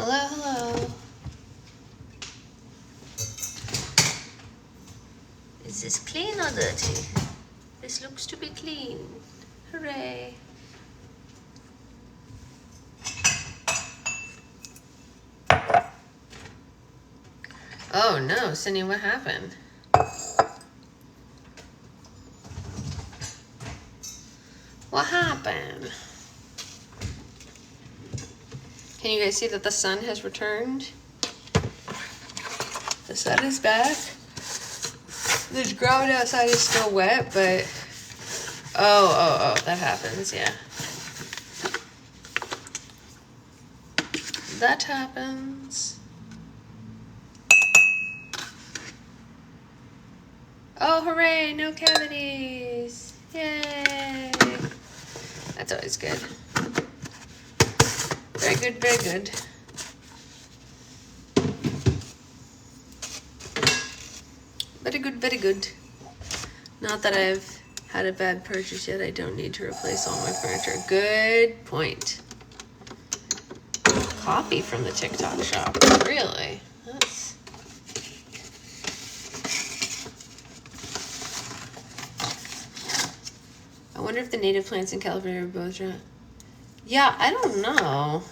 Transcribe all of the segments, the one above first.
Hello, hello. Is this clean or dirty? This looks to be clean. Hooray. Oh no, Cindy, what happened? What happened? Can you guys see that the sun has returned? The sun is back. The ground outside is still wet, but oh, that happens, yeah. That happens. Oh, hooray, no cavities. Yay. That's always good. Very good, very good. Very good, very good. Not that I've had a bad purchase yet. I don't need to replace all my furniture. Good point. Copy from the TikTok shop. Really? That's... I wonder if the native plants in California are both dry. Yeah, I don't know.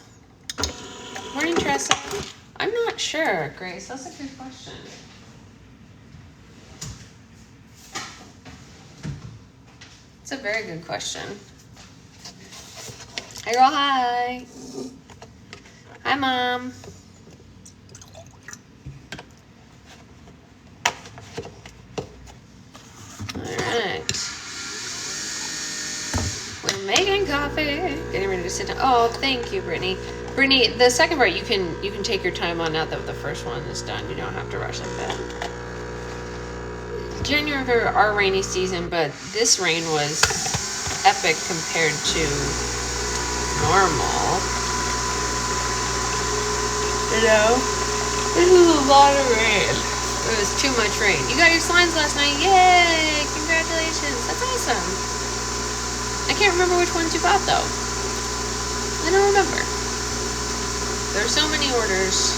Morning, Tressa. I'm not sure, Grace. That's a good question. It's a very good question. Hey, girl, hi. Hi, Mom. All right. We're making coffee. Getting ready to sit down. Oh, thank you, Brittany. Brittany, the second part you can take your time on now that the first one is done. You don't have to rush like that. January for our rainy season, but this rain was epic compared to normal. You know? This is a lot of rain. It was too much rain. You got your slimes last night. Yay! Congratulations. That's awesome. I can't remember which ones you bought though. I don't remember. There's so many orders.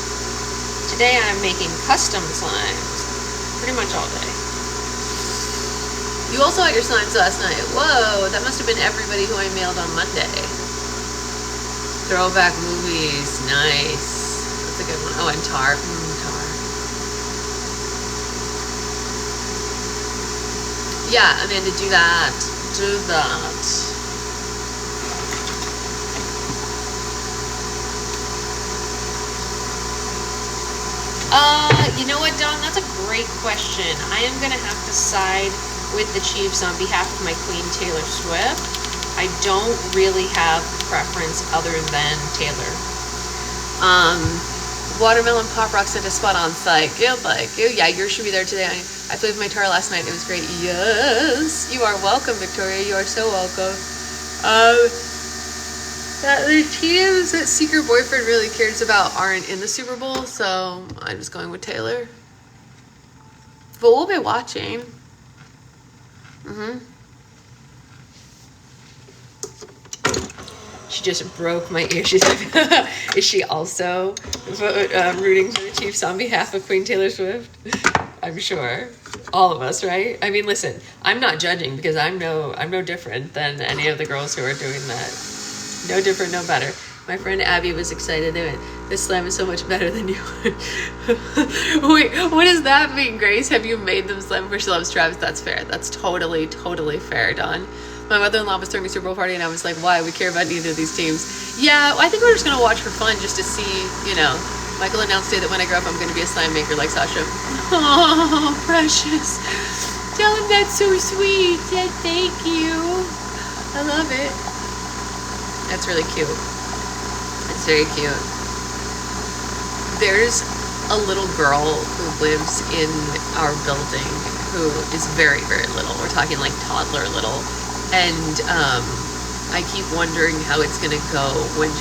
Today I'm making custom slimes pretty much all day. You also got your slimes last night. Whoa, that must have been everybody who I mailed on Monday. Throwback movies, nice. That's a good one. Oh, and Tar. Tar. Yeah, Amanda, do that. Do that. You know what, Dawn? That's a great question. I am going to have to side with the Chiefs on behalf of my queen, Taylor Swift. I don't really have preference other than Taylor. Watermelon Pop Rock sent a spot on site. Good, like, yeah, yours should be there today. I played with my tar last night. It was great. Yes, you are welcome, Victoria. You are so welcome. The teams that Secret Boyfriend really cares about aren't in the Super Bowl, so I'm just going with Taylor. But we'll be watching. She just broke my ear. She's like, is she also rooting for the Chiefs on behalf of Queen Taylor Swift? I'm sure. All of us, right? I mean, listen, I'm not judging because I'm no different than any of the girls who are doing that. No different, no better. My friend Abby was excited. They went, this slam is so much better than you. Wait, what does that mean, Grace? Have you made them slam for she loves Travis? That's fair. That's totally fair, Dawn. My mother-in-law was throwing me a Super Bowl party, and I was like, why? We care about neither of these teams. Yeah, I think we're just going to watch for fun just to see, you know. Michael announced today that when I grow up, I'm going to be a slime maker like Sasha. Oh, precious. Tell him that's so sweet. Yeah, thank you. I love it. That's really cute. It's very cute. There's a little girl who lives in our building who is very, very little. We're talking like toddler little. And I keep wondering how it's going to go when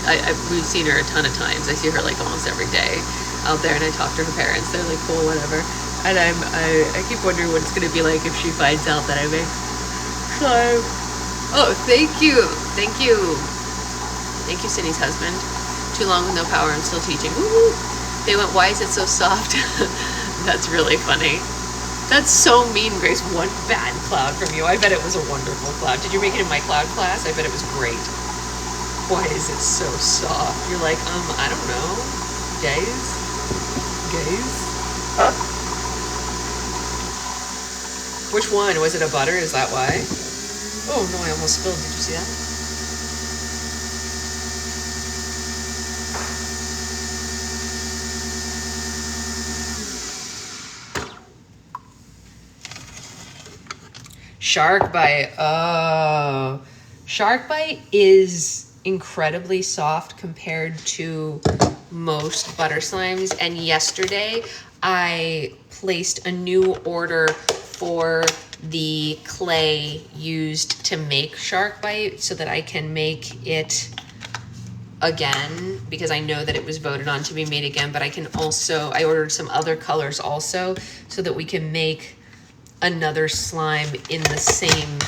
we've seen her a ton of times. I see her like almost every day out there, and I talk to her parents. They're like, cool, whatever. And I keep wondering what it's going to be like if she finds out that I make slime. Oh, thank you. Thank you. Thank you, Cindy's husband. Too long with no power and still teaching. Woo! They went, why is it so soft? That's really funny. That's so mean, Grace. One bad cloud from you. I bet it was a wonderful cloud. Did you make it in my cloud class? I bet it was great. Why is it so soft? You're like, I don't know. Gays? Which one? Was it a butter? Is that why? Oh no, I almost spilled. Did you see that? Shark bite. Oh. Shark bite is incredibly soft compared to most butter slimes. And yesterday I placed a new order for the clay used to make shark bite so that I can make it again, because I know that it was voted on to be made again, but I ordered some other colors also so that we can make another slime in the same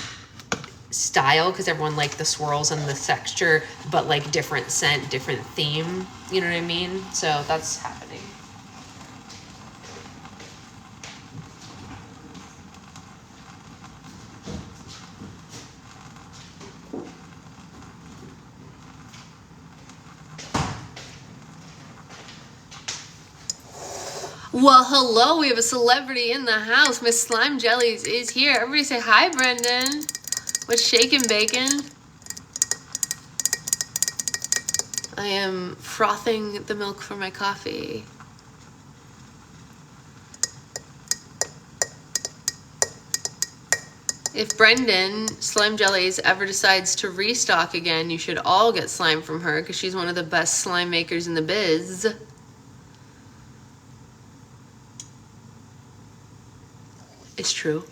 style, because everyone liked the swirls and the texture, but like different scent, different theme, you know what I mean? So that's happening. Well, hello, we have a celebrity in the house. Miss Slime Jellies is here. Everybody say hi, Brendan. What's shaking, bacon? I am frothing the milk for my coffee. If Brendan Slime Jellies ever decides to restock again, you should all get slime from her because she's one of the best slime makers in the biz. It's true.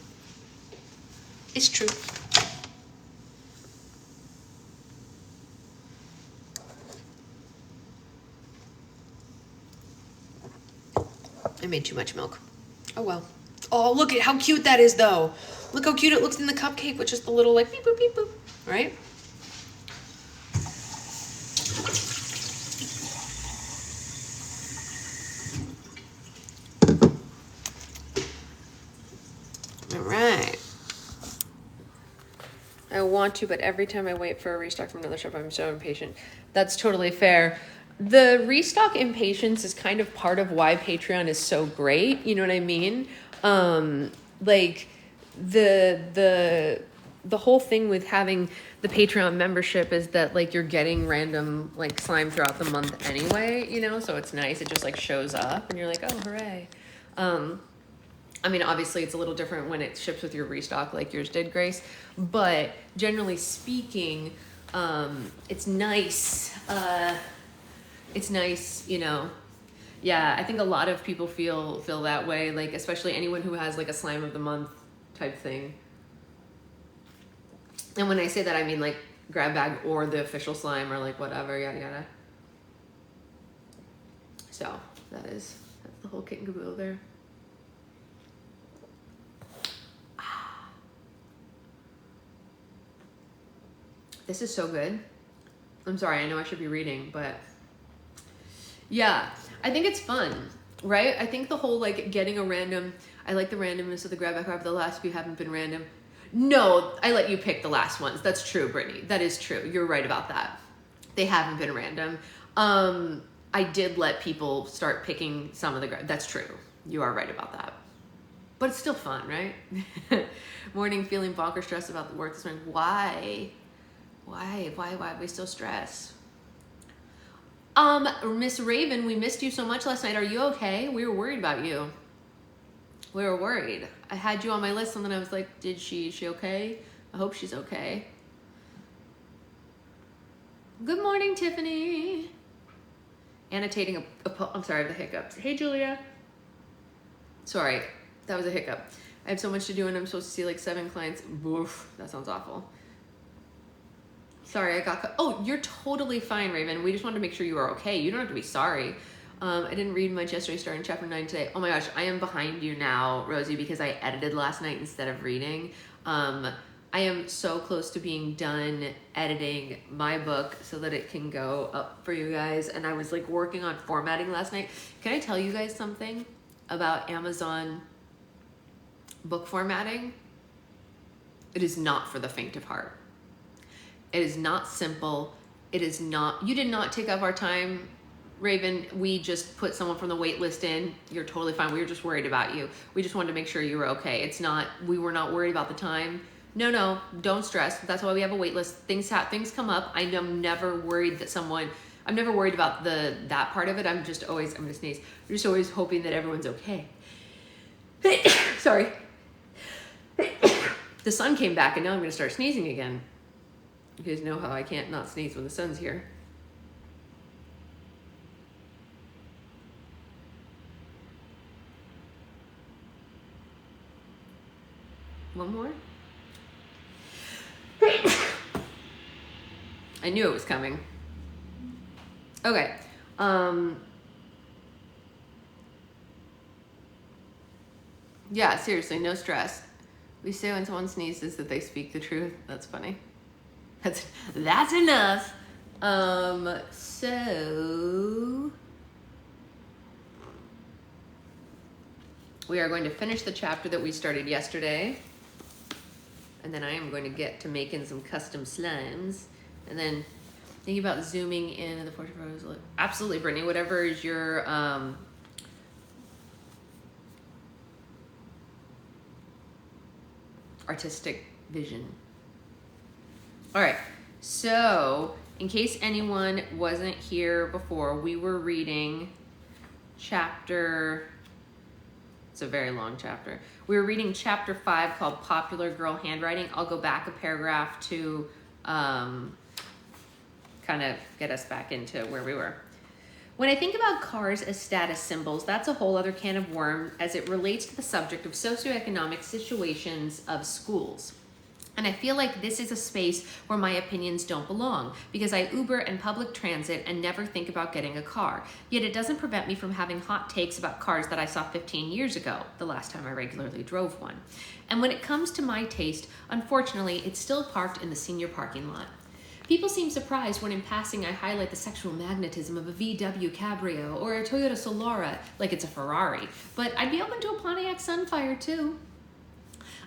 It's true. I made too much milk. Oh well. Oh, look at how cute that is though. Look how cute it looks in the cupcake with just the little like beep boop beep boop, right? All right. I want to, but every time I wait for a restock from another shop, I'm so impatient. That's totally fair. The restock impatience is kind of part of why Patreon is so great. You know what I mean? Like the whole thing with having the Patreon membership is that like you're getting random like slime throughout the month anyway, you know? So it's nice. It just like shows up and you're like, oh, hooray. I mean, obviously it's a little different when it ships with your restock like yours did, Grace, but generally speaking, it's nice. It's nice, you know. Yeah, I think a lot of people feel that way, like especially anyone who has like a slime of the month type thing. And when I say that, I mean like grab bag or the official slime or like whatever, yada yada. So that's the whole kit and caboodle there. This is so good. I'm sorry, I know I should be reading, but yeah, I think it's fun, right? I think the whole like getting a random, I like the randomness of the grab back wrap. The last few haven't been random. No, I let you pick the last ones. That's true, Brittany. That is true. You're right about that. They haven't been random. I did let people start picking some of the grab. That's true. You are right about that. But it's still fun, right? Morning feeling bonker stressed about the work this morning. Why we still stress? Miss Raven, we missed you so much last night. Are you okay? We were worried about you. We were worried. I had you on my list and then I was like, is she okay? I hope she's okay. Good morning, Tiffany. Annotating I'm sorry, I have the hiccups. Hey, Julia. Sorry, that was a hiccup. I have so much to do and I'm supposed to see like 7 clients. Oof, that sounds awful. Sorry, I got... Oh, you're totally fine, Raven. We just wanted to make sure you were okay. You don't have to be sorry. I didn't read much yesterday, starting chapter 9 today. Oh my gosh, I am behind you now, Rosie, because I edited last night instead of reading. I am so close to being done editing my book so that it can go up for you guys. And I was like working on formatting last night. Can I tell you guys something about Amazon book formatting? It is not for the faint of heart. It is not simple. It is not, you did not take up our time, Raven. We just put someone from the wait list in. You're totally fine. We were just worried about you. We just wanted to make sure you were okay. It's not, we were not worried about the time. No, don't stress. That's why we have a wait list. Things come up. I'm never worried that I'm never worried about that part of it. I'm gonna sneeze. I'm just always hoping that everyone's okay. Sorry. The sun came back and now I'm gonna start sneezing again. You guys know how I can't not sneeze when the sun's here. One more. I knew it was coming. Okay. Yeah, seriously, no stress. We say when someone sneezes that they speak the truth. That's funny. That's enough. So we are going to finish the chapter that we started yesterday. And then I am going to get to making some custom slimes. And then thinking about zooming in the portrait photos. Absolutely, Brittany. Whatever is your artistic vision. All right. So, in case anyone wasn't here before, we were reading chapter. It's a very long chapter. We were reading chapter 5 called Popular Girl Handwriting. I'll go back a paragraph to kind of get us back into where we were. When I think about cars as status symbols, that's a whole other can of worms as it relates to the subject of socioeconomic situations of schools. And I feel like this is a space where my opinions don't belong because I Uber and public transit and never think about getting a car. Yet it doesn't prevent me from having hot takes about cars that I saw 15 years ago, the last time I regularly drove one. And when it comes to my taste, unfortunately, it's still parked in the senior parking lot. People seem surprised when in passing I highlight the sexual magnetism of a VW Cabrio or a Toyota Solara like it's a Ferrari, but I'd be open to a Pontiac Sunfire too.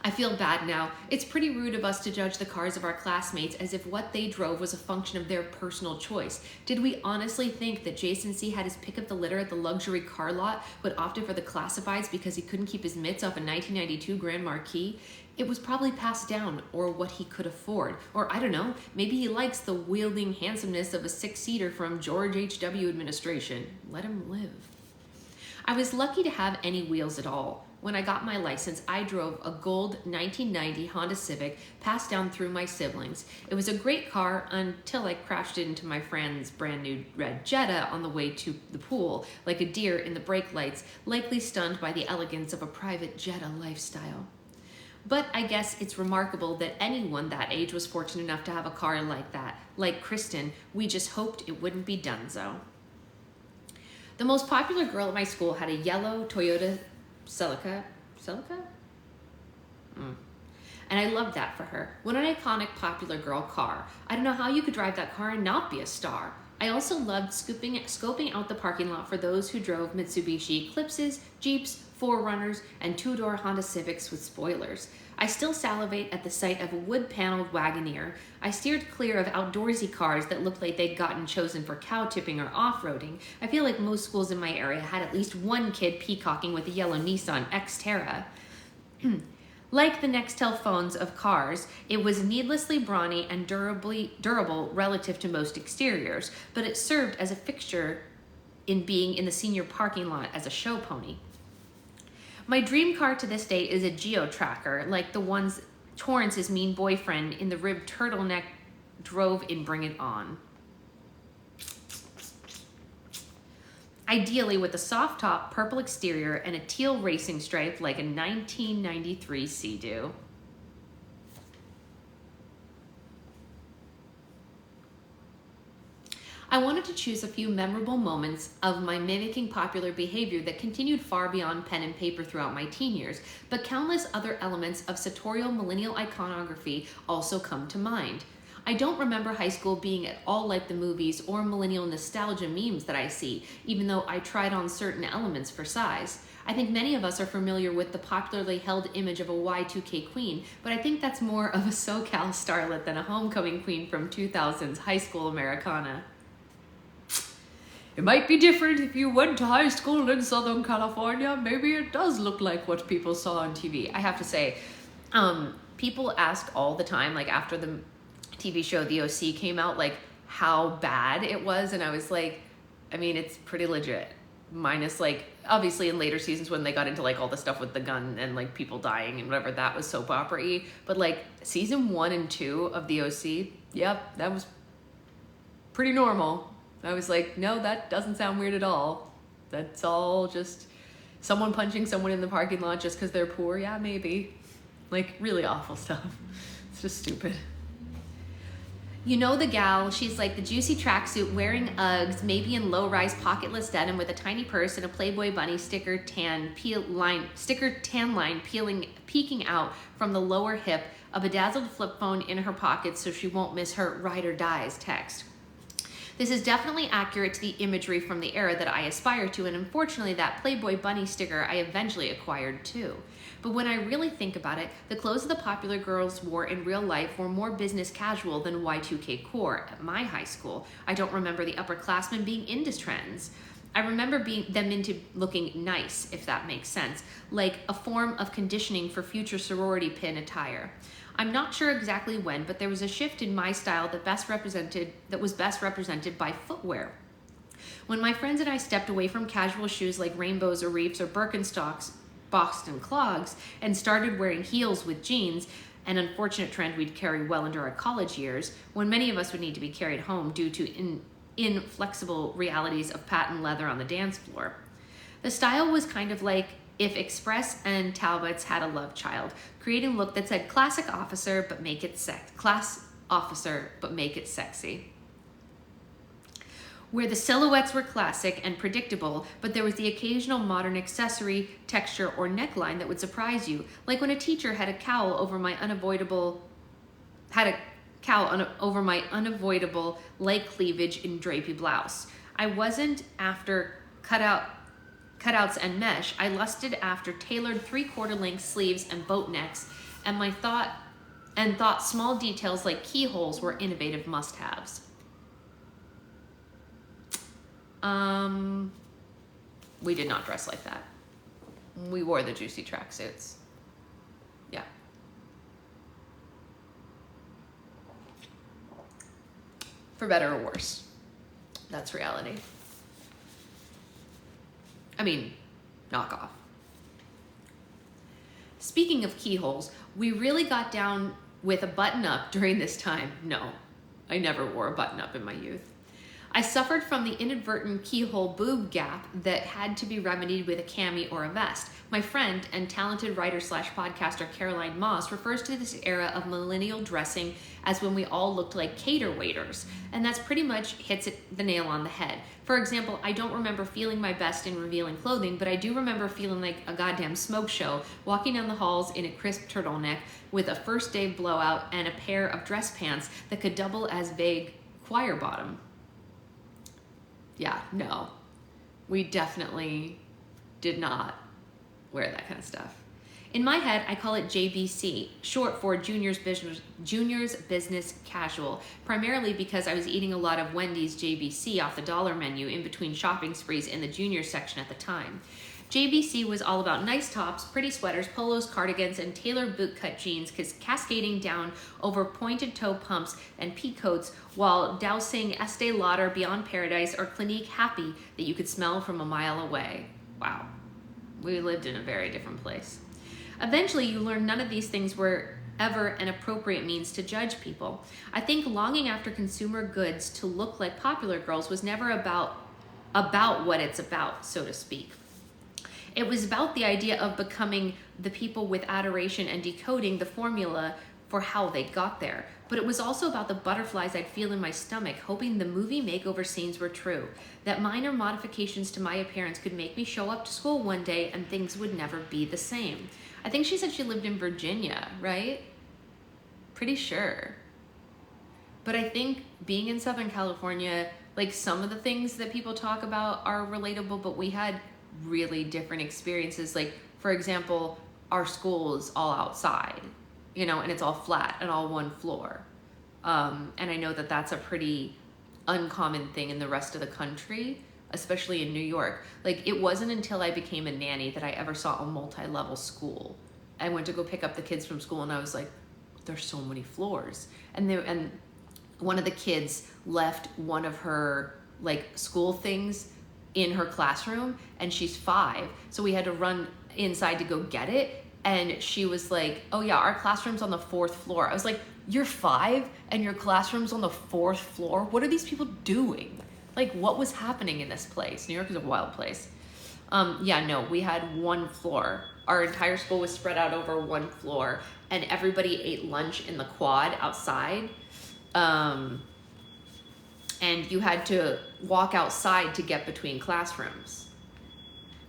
I feel bad now. It's pretty rude of us to judge the cars of our classmates as if what they drove was a function of their personal choice. Did we honestly think that Jason C. had his pick of the litter at the luxury car lot, but opted for the classifieds because he couldn't keep his mitts off a 1992 Grand Marquis? It was probably passed down, or what he could afford. Or I don't know, maybe he likes the wielding handsomeness of a six-seater from George H.W. administration. Let him live. I was lucky to have any wheels at all. When I got my license, I drove a gold 1990 Honda Civic passed down through my siblings. It was a great car until I crashed it into my friend's brand new red Jetta on the way to the pool, like a deer in the brake lights, likely stunned by the elegance of a private Jetta lifestyle. But I guess it's remarkable that anyone that age was fortunate enough to have a car like that. Like Kristen, we just hoped it wouldn't be Dunzo. The most popular girl at my school had a yellow Toyota Celica? And I loved that for her. What an iconic popular girl car. I don't know how you could drive that car and not be a star. I also loved scoping out the parking lot for those who drove Mitsubishi Eclipses, Jeeps, 4Runners, and two-door Honda Civics with spoilers. I still salivate at the sight of a wood-paneled Wagoneer. I steered clear of outdoorsy cars that looked like they'd gotten chosen for cow tipping or off-roading. I feel like most schools in my area had at least one kid peacocking with a yellow Nissan Xterra. Like the Nextel phones of cars, it was needlessly brawny and durable relative to most exteriors, but it served as a fixture in being in the senior parking lot as a show pony. My dream car to this day is a Geo-Tracker, like the ones Torrance's mean boyfriend in the ribbed turtleneck drove in Bring It On. Ideally with a soft top, purple exterior, and a teal racing stripe like a 1993 Sea-Doo. I wanted to choose a few memorable moments of my mimicking popular behavior that continued far beyond pen and paper throughout my teen years, but countless other elements of sartorial millennial iconography also come to mind. I don't remember high school being at all like the movies or millennial nostalgia memes that I see, even though I tried on certain elements for size. I think many of us are familiar with the popularly held image of a Y2K queen, but I think that's more of a SoCal starlet than a homecoming queen from 2000's high school Americana. It might be different if you went to high school in Southern California. Maybe it does look like what people saw on TV. I have to say, people ask all the time, like after the TV show The OC came out, like how bad it was. And I was like, I mean, it's pretty legit. Minus like, obviously in later seasons when they got into like all the stuff with the gun and like people dying and whatever, that was soap opera-y. But like season 1 and 2 of The OC, yep, that was pretty normal. I was like, no, that doesn't sound weird at all. That's all just someone punching someone in the parking lot just because they're poor. Yeah, maybe. Like really awful stuff. It's just stupid. You know the gal, she's like the juicy tracksuit, wearing Uggs, maybe in low-rise pocketless denim with a tiny purse and a Playboy bunny sticker tan line peeking out from the lower hip, a bedazzled flip phone in her pocket so she won't miss her ride or dies text. This is definitely accurate to the imagery from the era that I aspire to, and unfortunately that Playboy bunny sticker I eventually acquired too. But when I really think about it, the clothes that the popular girls wore in real life were more business casual than Y2K core at my high school. I don't remember the upperclassmen being into trends. I remember them into looking nice, if that makes sense, like a form of conditioning for future sorority pin attire. I'm not sure exactly when, but there was a shift in my style that was best represented by footwear. When my friends and I stepped away from casual shoes like rainbows or reefs or Birkenstocks, Boston clogs, and started wearing heels with jeans, an unfortunate trend we'd carry well into our college years, when many of us would need to be carried home due to inflexible realities of patent leather on the dance floor. The style was kind of like if Express and Talbot's had a love child, creating a look that said class officer but make it sexy. Where the silhouettes were classic and predictable, but there was the occasional modern accessory, texture, or neckline that would surprise you, like when a teacher had a cowl over my unavoidable leg cleavage in drapey blouse. I wasn't after cutouts and mesh. I lusted after tailored 3/4 length sleeves and boat necks, and thought small details like keyholes were innovative must-haves. We did not dress like that. We wore the juicy tracksuits. Yeah. For better or worse. That's reality. I mean, knock off. Speaking of keyholes, we really got down with a button-up during this time. No, I never wore a button-up in my youth. I suffered from the inadvertent keyhole boob gap that had to be remedied with a cami or a vest. My friend and talented writer/podcaster Caroline Moss refers to this era of millennial dressing as when we all looked like cater waiters, and that's pretty much hits the nail on the head. For example, I don't remember feeling my best in revealing clothing, but I do remember feeling like a goddamn smoke show, walking down the halls in a crisp turtleneck with a first day blowout and a pair of dress pants that could double as vague choir bottom. Yeah, no, we definitely did not wear that kind of stuff. In my head, I call it JBC, short for Junior's Business Casual, primarily because I was eating a lot of Wendy's JBC off the dollar menu in between shopping sprees in the junior section at the time. JBC was all about nice tops, pretty sweaters, polos, cardigans, and tailored bootcut jeans cascading down over pointed toe pumps and pea coats while dousing Estee Lauder, Beyond Paradise, or Clinique Happy that you could smell from a mile away. Wow, we lived in a very different place. Eventually, you learn none of these things were ever an appropriate means to judge people. I think longing after consumer goods to look like popular girls was never about what it's about, so to speak. It was about the idea of becoming the people with adoration and decoding the formula for how they got there, but it was also about the butterflies I'd feel in my stomach, hoping the movie makeover scenes were true, that minor modifications to my appearance could make me show up to school one day and things would never be the same. I think she said she lived in Virginia, right? Pretty sure. But I think being in Southern California, like some of the things that people talk about are relatable, but we had really different experiences. Like, for example, our school is all outside, you know, and it's all flat and all one floor. And I know that that's a pretty uncommon thing in the rest of the country, especially in New York. Like, it wasn't until I became a nanny that I ever saw a multi-level school. I went to go pick up the kids from school and I was like, there's so many floors. And one of the kids left one of her like school things in her classroom, and she's 5. So we had to run inside to go get it. And she was like, oh yeah, our classroom's on the 4th floor. I was like, you're 5 and your classroom's on the 4th floor? What are these people doing? Like, what was happening in this place? New York is a wild place. Yeah, no, we had 1 floor. Our entire school was spread out over 1 floor, and everybody ate lunch in the quad outside. And you had to walk outside to get between classrooms.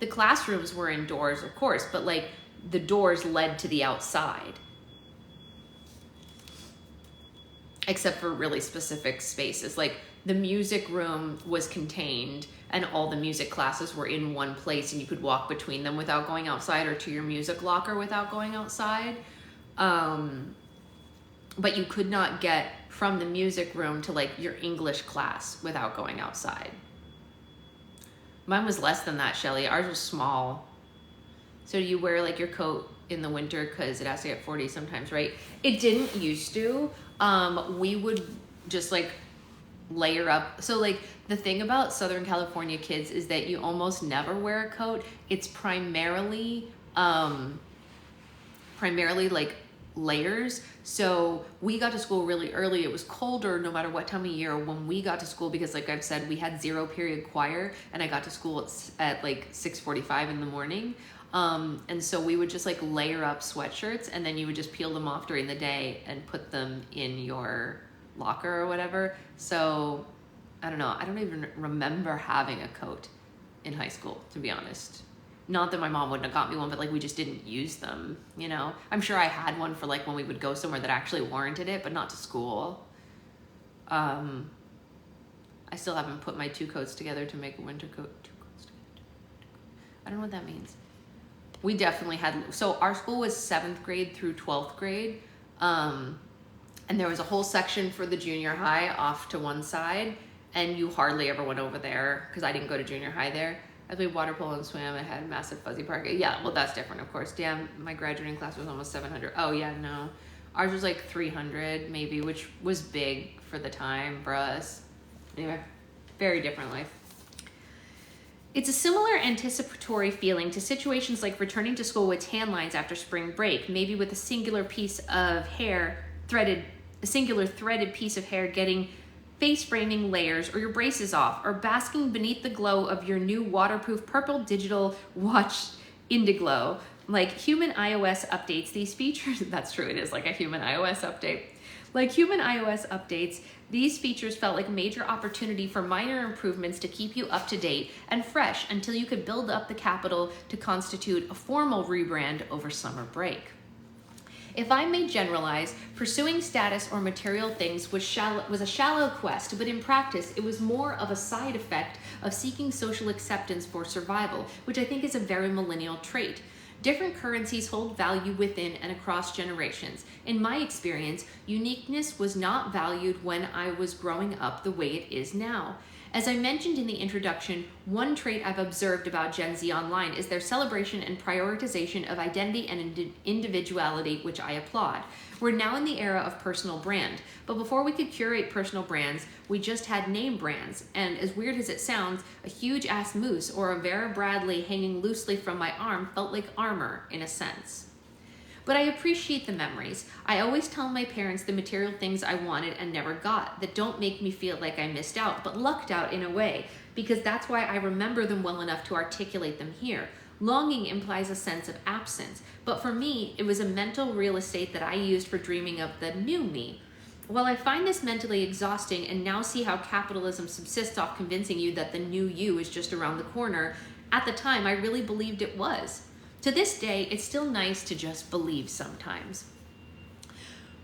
The classrooms were indoors, of course, but like the doors led to the outside. Except for really specific spaces. Like the music room was contained and all the music classes were in one place and you could walk between them without going outside, or to your music locker without going outside. But you could not get from the music room to like your English class without going outside. Mine was less than that, Shelly. Ours was small. So you wear like your coat in the winter because it has to get 40 sometimes, right? It didn't used to. We would just like layer up. So like the thing about Southern California kids is that you almost never wear a coat. It's primarily like layers. So we got to school really early. It was colder no matter what time of year when we got to school, because like I've said, we had 0 period choir and I got to school at like 6:45 in the morning. And so we would just like layer up sweatshirts and then you would just peel them off during the day and put them in your locker or whatever. So I don't know. I don't even remember having a coat in high school, to be honest. Not that my mom wouldn't have got me one, but like we just didn't use them, you know? I'm sure I had one for like when we would go somewhere that actually warranted it, but not to school. I still haven't put my 2 coats together to make a winter coat. 2 coats together. I don't know what that means. We definitely had, so our school was 7th grade through 12th grade. And there was a whole section for the junior high off to one side, and you hardly ever went over there because I didn't go to junior high there. I played water polo and swam. I had a massive fuzzy park. Yeah, well, that's different, of course. Damn, my graduating class was almost 700. Oh, yeah, no. Ours was like 300 maybe, which was big for the time for us. Anyway, very different life. It's a similar anticipatory feeling to situations like returning to school with tan lines after spring break, maybe with a singular threaded piece of hair getting face framing layers or your braces off, or basking beneath the glow of your new waterproof purple digital watch Indiglow. Like human iOS updates, these features, that's true, it is like a human iOS update. Like human iOS updates, these features felt like a major opportunity for minor improvements to keep you up to date and fresh until you could build up the capital to constitute a formal rebrand over summer break. If I may generalize, pursuing status or material things was a shallow quest, but in practice, it was more of a side effect of seeking social acceptance for survival, which I think is a very millennial trait. Different currencies hold value within and across generations. In my experience, uniqueness was not valued when I was growing up the way it is now. As I mentioned in the introduction, one trait I've observed about Gen Z online is their celebration and prioritization of identity and individuality, which I applaud. We're now in the era of personal brand, but before we could curate personal brands, we just had name brands, and as weird as it sounds, a huge-ass moose or a Vera Bradley hanging loosely from my arm felt like armor, in a sense. But I appreciate the memories. I always tell my parents the material things I wanted and never got that don't make me feel like I missed out, but lucked out in a way, because that's why I remember them well enough to articulate them here. Longing implies a sense of absence, but for me, it was a mental real estate that I used for dreaming of the new me. While I find this mentally exhausting and now see how capitalism subsists off convincing you that the new you is just around the corner, at the time I really believed it was. To this day, it's still nice to just believe sometimes.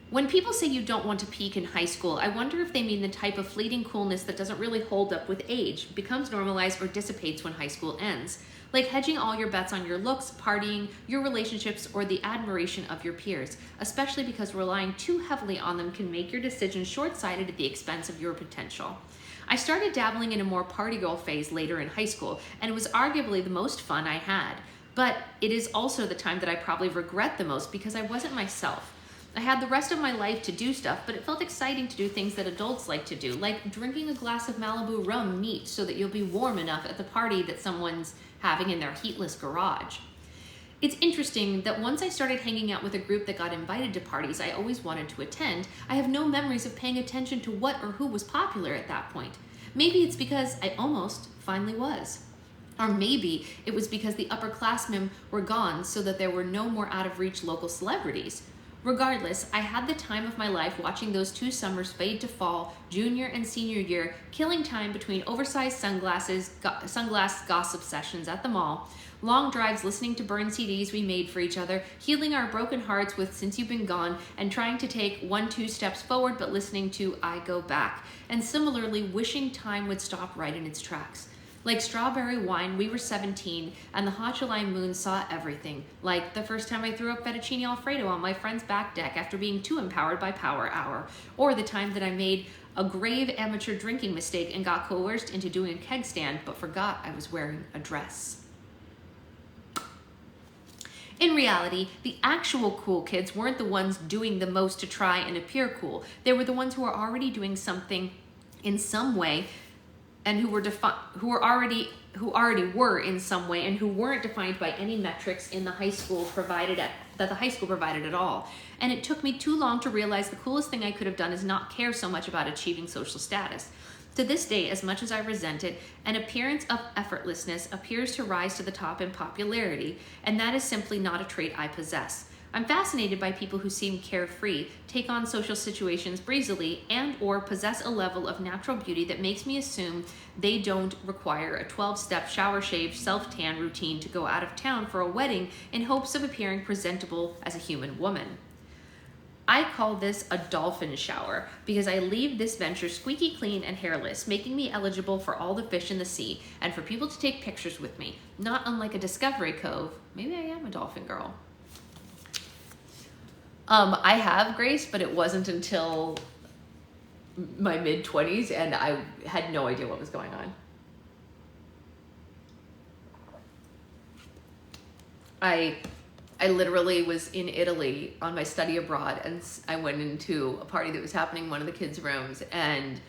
When people say you don't want to peak in high school, I wonder if they mean the type of fleeting coolness that doesn't really hold up with age, becomes normalized, or dissipates when high school ends. Like hedging all your bets on your looks, partying, your relationships, or the admiration of your peers, especially because relying too heavily on them can make your decisions short-sighted at the expense of your potential. I started dabbling in a more party girl phase later in high school, and it was arguably the most fun I had. But it is also the time that I probably regret the most because I wasn't myself. I had the rest of my life to do stuff, but it felt exciting to do things that adults like to do, like drinking a glass of Malibu rum neat so that you'll be warm enough at the party that someone's having in their heatless garage. It's interesting that once I started hanging out with a group that got invited to parties I always wanted to attend, I have no memories of paying attention to what or who was popular at that point. Maybe it's because I almost finally was. Or maybe it was because the upperclassmen were gone so that there were no more out-of-reach local celebrities. Regardless, I had the time of my life watching those 2 summers fade to fall, junior and senior year, killing time between oversized sunglass gossip sessions at the mall, long drives listening to burned CDs we made for each other, healing our broken hearts with Since You've Been Gone, and trying to take 1-2 steps forward but listening to I Go Back, and similarly wishing time would stop right in its tracks. Like strawberry wine, we were 17, and the hot July moon saw everything. Like the first time I threw up fettuccine alfredo on my friend's back deck after being too empowered by Power Hour. Or the time that I made a grave amateur drinking mistake and got coerced into doing a keg stand, but forgot I was wearing a dress. In reality, the actual cool kids weren't the ones doing the most to try and appear cool. They were the ones who were already doing something in some way and who already were in some way and who weren't defined by any metrics in the high school provided at all. And it took me too long to realize the coolest thing I could have done is not care so much about achieving social status. To this day, as much as I resent it, an appearance of effortlessness appears to rise to the top in popularity, and that is simply not a trait I possess. I'm fascinated by people who seem carefree, take on social situations breezily, and or possess a level of natural beauty that makes me assume they don't require a 12-step shower shave self-tan routine to go out of town for a wedding in hopes of appearing presentable as a human woman. I call this a dolphin shower because I leave this venture squeaky clean and hairless, making me eligible for all the fish in the sea and for people to take pictures with me, not unlike a Discovery Cove. Maybe I am a dolphin girl. I have Grace, but it wasn't until my mid-20s, and I had no idea what was going on. I literally was in Italy on my study abroad, and I went into a party that was happening in one of the kids' rooms, and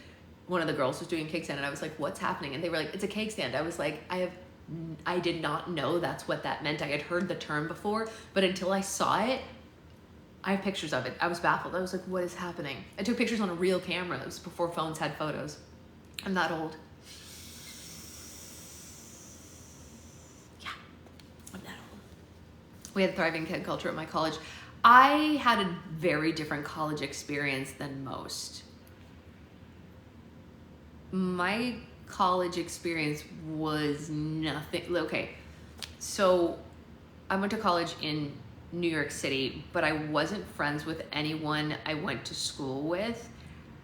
one of the girls was doing a cake stand, and I was like, what's happening? And they were like, it's a cake stand. I was like, I did not know that's what that meant. I had heard the term before, but until I saw it, I have pictures of it. I was baffled. I was like, what is happening? I took pictures on a real camera. It was before phones had photos. I'm that old. Yeah, I'm that old. We had a thriving keg culture at my college. I had a very different college experience than most. My college experience was nothing. Okay, so I went to college in New York City, but I wasn't friends with anyone I went to school with.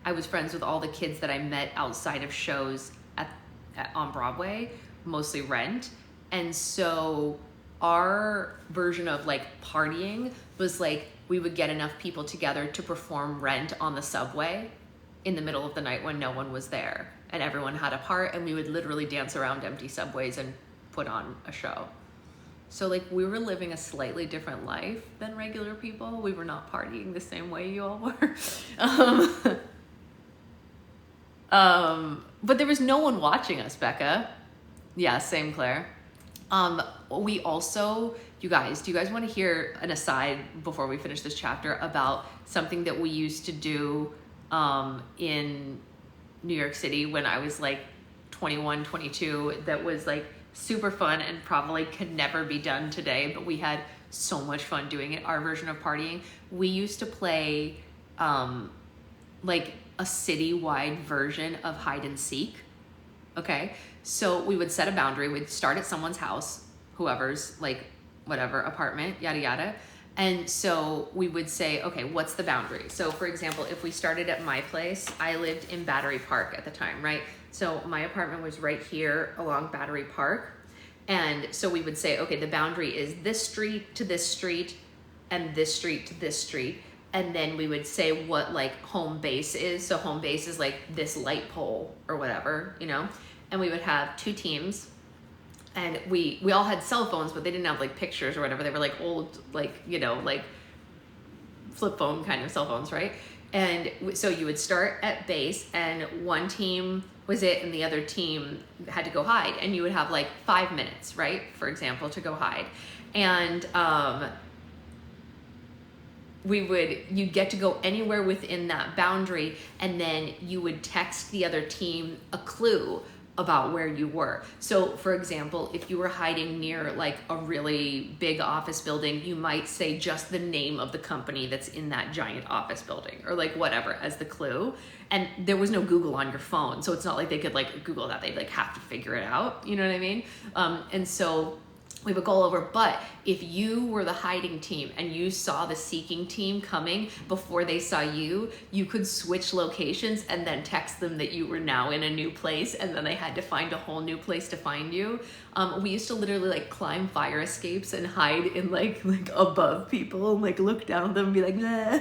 I was friends with all the kids that I met outside of shows on Broadway, mostly Rent. And so our version of like partying was like we would get enough people together to perform Rent on the subway in the middle of the night when no one was there and everyone had a part, and we would literally dance around empty subways and put on a show. So like we were living a slightly different life than regular people. We were not partying the same way you all were. But there was no one watching us, Becca. Yeah, same, Claire. We also, do you guys want to hear an aside before we finish this chapter about something that we used to do in New York City when I was like 21, 22, that was like super fun and probably could never be done today, but we had so much fun doing it. Our version of partying, we used to play like a citywide version of hide and seek. Okay, so we would set a boundary. We'd start at someone's house, whoever's, like, whatever apartment, yada yada. And so we would say, okay, what's the boundary? So for example, if we started at my place, I lived in Battery Park at the time, right? So my apartment was right here along Battery Park. And so we would say, okay, the boundary is this street to this street and this street to this street. And then we would say what, like, home base is. So home base is like this light pole or whatever, you know? And we would have 2 teams. And we all had cell phones, but they didn't have, like, pictures or whatever. They were like old, like, you know, like flip phone kind of cell phones, right? And so you would start at base, and one team was it, and the other team had to go hide. And you would have like 5 minutes, right, for example, to go hide. And you'd get to go anywhere within that boundary, and then you would text the other team a clue about where you were. So for example, if you were hiding near like a really big office building, you might say just the name of the company that's in that giant office building, or like whatever as the clue. And there was no Google on your phone, so it's not like they could like Google that. They'd like have to figure it out, you know what I mean? And so we would go over. But if you were the hiding team and you saw the seeking team coming before they saw you, you could switch locations and then text them that you were now in a new place, and then they had to find a whole new place to find you. We used to literally like climb fire escapes and hide in like above people and like look down at them and be like, nah.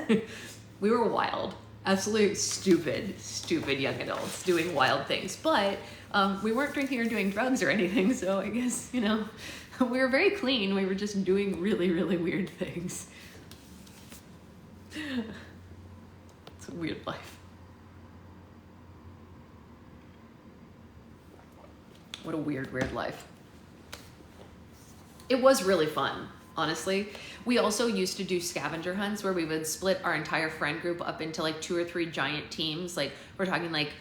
We were wild, absolutely stupid young adults doing wild things. But we weren't drinking or doing drugs or anything, so I guess, you know, we were very clean. We were just doing really, really weird things. It's a weird life. What a weird life. It was really fun, honestly. We also used to do scavenger hunts where we would split our entire friend group up into like 2 or 3 giant teams. Like, we're talking like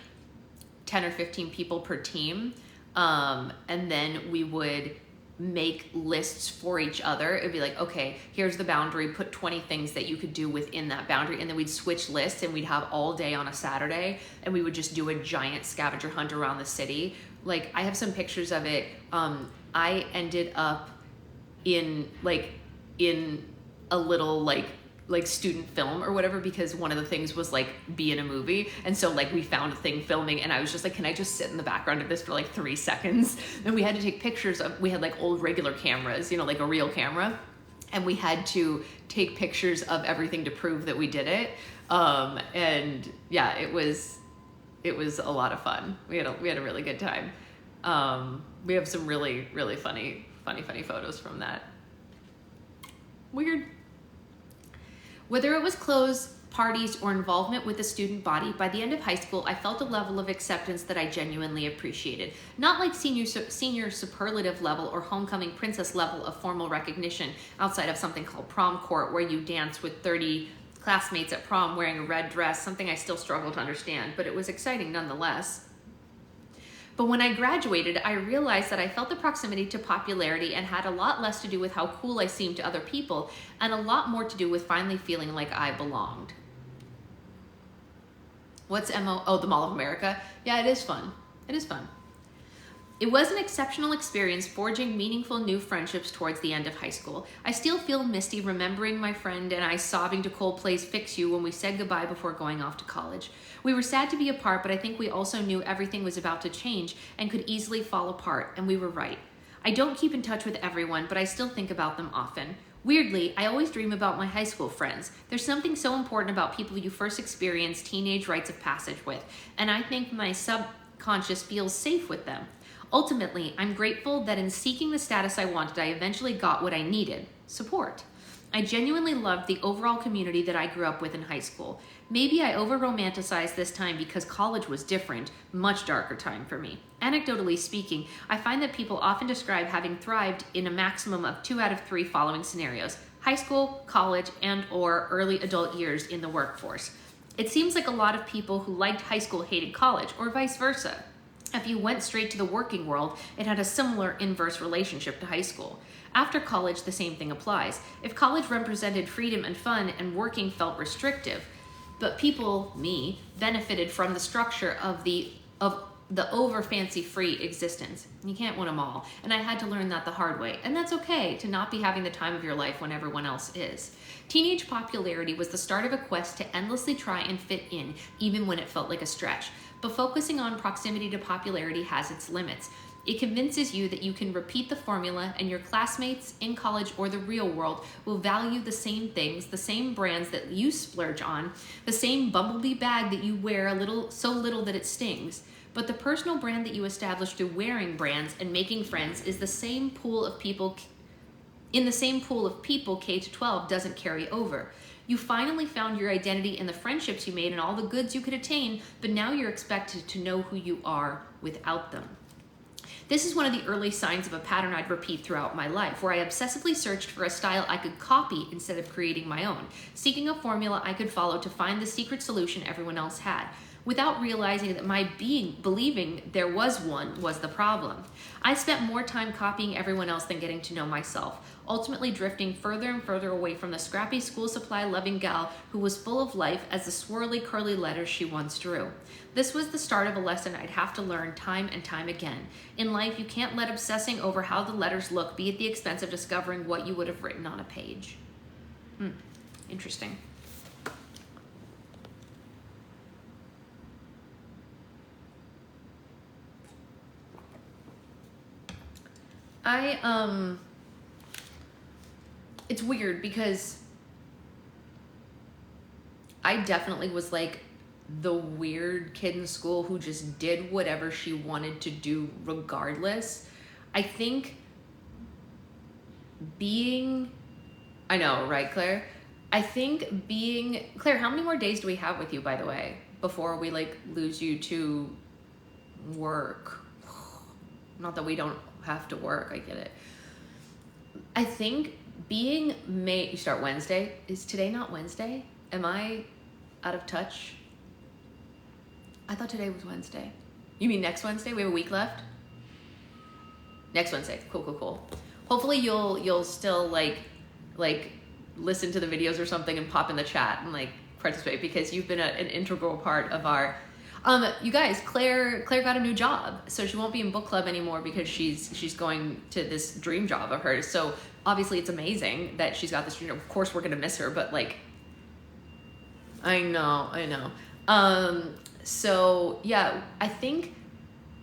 10 or 15 people per team. And then we would make lists for each other. It'd be like, okay, here's the boundary, put 20 things that you could do within that boundary, and then we'd switch lists, and we'd have all day on a Saturday, and we would just do a giant scavenger hunt around the city. Like, I have some pictures of it. I ended up in a little like student film or whatever, because one of the things was like be in a movie. And so like we found a thing filming, and I was just like, can I just sit in the background of this for like 3 seconds? And we had to take pictures of, we had like old regular cameras, you know, like a real camera. And we had to take pictures of everything to prove that we did it. And yeah, it was a lot of fun. We had a really good time. We have some really, really funny photos from that. Weird. Whether it was clothes, parties, or involvement with the student body, by the end of high school, I felt a level of acceptance that I genuinely appreciated. Not like senior superlative level or homecoming princess level of formal recognition outside of something called prom court, where you dance with 30 classmates at prom wearing a red dress, something I still struggle to understand, but it was exciting nonetheless. But when I graduated, I realized that I felt the proximity to popularity and had a lot less to do with how cool I seemed to other people, and a lot more to do with finally feeling like I belonged. What's MO? Oh, the Mall of America? Yeah, it is fun. It is fun. It was an exceptional experience forging meaningful new friendships towards the end of high school. I still feel misty remembering my friend and I sobbing to Coldplay's Fix You when we said goodbye before going off to college. We were sad to be apart, but I think we also knew everything was about to change and could easily fall apart, and we were right. I don't keep in touch with everyone, but I still think about them often. Weirdly, I always dream about my high school friends. There's something so important about people you first experience teenage rites of passage with, and I think my subconscious feels safe with them. Ultimately, I'm grateful that in seeking the status I wanted, I eventually got what I needed: support. I genuinely loved the overall community that I grew up with in high school. Maybe I over-romanticized this time because college was different, much darker time for me. Anecdotally speaking, I find that people often describe having thrived in a maximum of 2 out of 3 following scenarios: high school, college, and/or early adult years in the workforce. It seems like a lot of people who liked high school hated college, or vice versa. If you went straight to the working world, it had a similar inverse relationship to high school. After college, the same thing applies. If college represented freedom and fun and working felt restrictive, but people, me, benefited from the structure of the over fancy free existence. You can't win them all. And I had to learn that the hard way. And that's okay to not be having the time of your life when everyone else is. Teenage popularity was the start of a quest to endlessly try and fit in, even when it felt like a stretch. But focusing on proximity to popularity has its limits. It convinces you that you can repeat the formula and your classmates in college or the real world will value the same things, the same brands that you splurge on, the same bumblebee bag that you wear so little that it stings. But the personal brand that you establish through wearing brands and making friends is the same pool of people. In the same pool of people, K to 12 doesn't carry over. You finally found your identity in the friendships you made and all the goods you could attain, but now you're expected to know who you are without them. This is one of the early signs of a pattern I'd repeat throughout my life, where I obsessively searched for a style I could copy instead of creating my own, seeking a formula I could follow to find the secret solution everyone else had, without realizing that my believing there was one was the problem. I spent more time copying everyone else than getting to know myself, ultimately drifting further and further away from the scrappy school supply loving gal who was full of life as the swirly curly letters she once drew. This was the start of a lesson I'd have to learn time and time again. In life, you can't let obsessing over how the letters look be at the expense of discovering what you would have written on a page. Interesting. It's weird because I definitely was like the weird kid in school who just did whatever she wanted to do regardless. I think I know, right, Claire? I think Claire, how many more days do we have with you, by the way, before we lose you to work? Not that we don't have to work, I get it. I think you start Wednesday. Is today not Wednesday? Am I out of touch? I thought today was Wednesday. You mean next Wednesday? We have a week left? Next Wednesday. Cool. Hopefully you'll still listen to the videos or something and pop in the chat and participate, because you've been an integral part of our you guys, Claire got a new job, so she won't be in book club anymore because she's going to this dream job of hers. So obviously it's amazing that she's got this dream job. Of course we're gonna miss her, but I know. So yeah, I think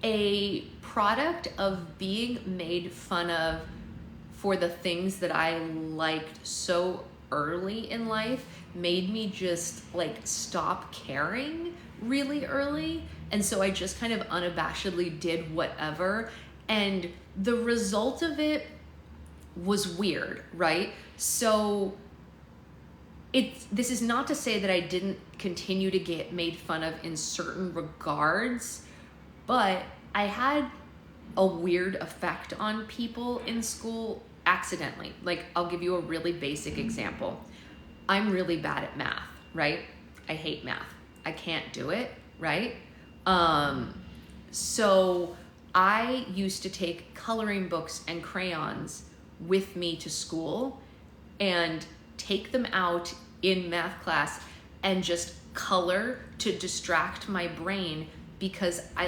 a product of being made fun of for the things that I liked so early in life made me just stop caring really early. And so I just kind of unabashedly did whatever. And the result of it was weird, right? So this is not to say that I didn't continue to get made fun of in certain regards, but I had a weird effect on people in school accidentally. I'll give you a really basic example. I'm really bad at math, right? I hate math. I can't do it, right? So I used to take coloring books and crayons with me to school and take them out in math class and just color to distract my brain, because I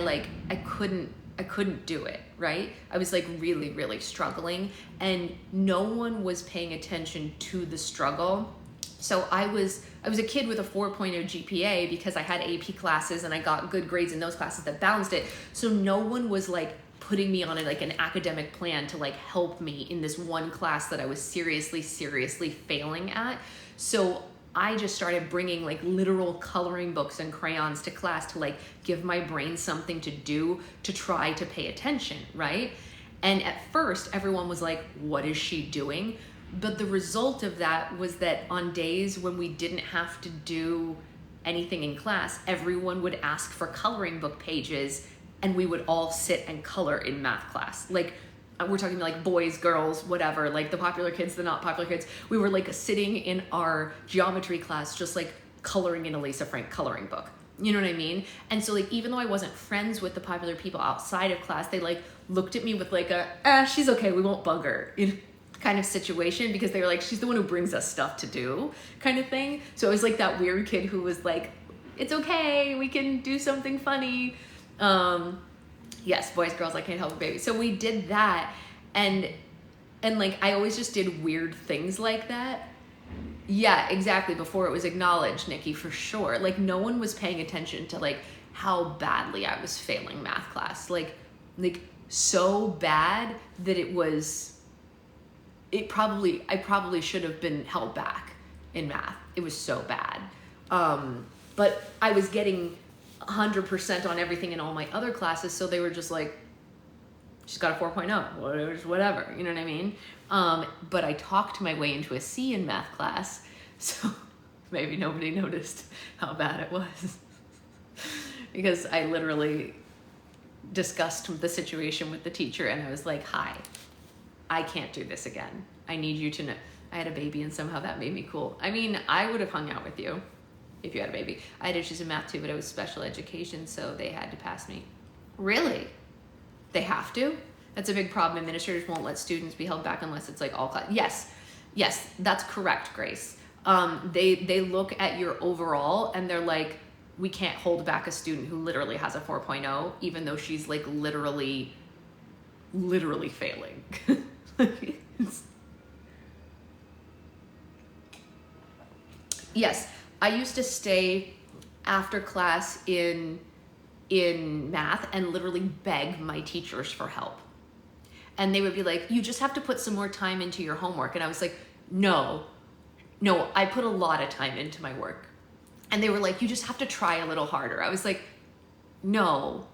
couldn't do it, right? I was really, really struggling, and no one was paying attention to the struggle. So I was a kid with a 4.0 GPA because I had AP classes and I got good grades in those classes that balanced it. So no one was putting me on an academic plan to help me in this one class that I was seriously failing at. So I just started bringing literal coloring books and crayons to class to give my brain something to do to try to pay attention, right? And at first everyone was like, what is she doing? But the result of that was that on days when we didn't have to do anything in class, everyone would ask for coloring book pages and we would all sit and color in math class. We're talking boys, girls, whatever, the popular kids, the not popular kids. We were sitting in our geometry class just coloring in a Lisa Frank coloring book. You know what I mean? And so like, even though I wasn't friends with the popular people outside of class, they like looked at me with like she's okay, we won't bug her, you know, kind of situation, because they were like, she's the one who brings us stuff to do kind of thing. So it was like that weird kid who was like, it's okay, we can do something funny. Yes, boys, girls, I can't help it, baby. So we did that, and like I always just did weird things like that. Yeah, exactly. Before it was acknowledged, Nikki, for sure. Like no one was paying attention to like how badly I was failing math class. Like so bad that I probably should have been held back in math. It was so bad. But I was getting 100% on everything in all my other classes, so they were just like, she's got a 4.0, whatever, you know what I mean? But I talked my way into a C in math class, so maybe nobody noticed how bad it was. Because I literally discussed the situation with the teacher, and I was like, hi, I can't do this again. I need you to know. I had a baby, and somehow that made me cool. I mean, I would have hung out with you if you had a baby. I had issues in math too, but it was special education, so they had to pass me. Really? They have to? That's a big problem. Administrators won't let students be held back unless it's like all class. Yes, that's correct, Grace. They look at your overall and they're like, we can't hold back a student who literally has a 4.0, even though she's like literally failing. Yes, I used to stay after class in math and literally beg my teachers for help. And they would be like, you just have to put some more time into your homework. And I was like, no, I put a lot of time into my work. And they were like, you just have to try a little harder. I was like, no.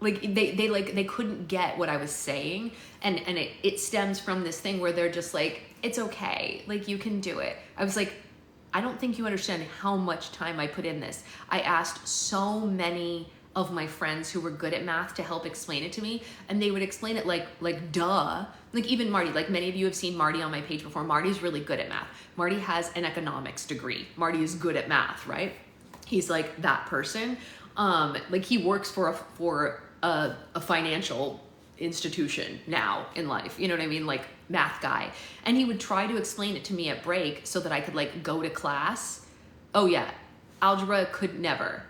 Like they couldn't get what I was saying. And it stems from this thing where they're just like, it's okay. Like you can do it. I was like, I don't think you understand how much time I put in this. I asked so many of my friends who were good at math to help explain it to me, and they would explain it like duh. Like even Marty, like many of you have seen Marty on my page before. Marty's really good at math. Marty has an economics degree. Marty is good at math, right? He's like that person. Like he works for a financial institution now in life, you know what I mean? Like math guy. And he would try to explain it to me at break so that I could like go to class. Oh yeah, algebra could never.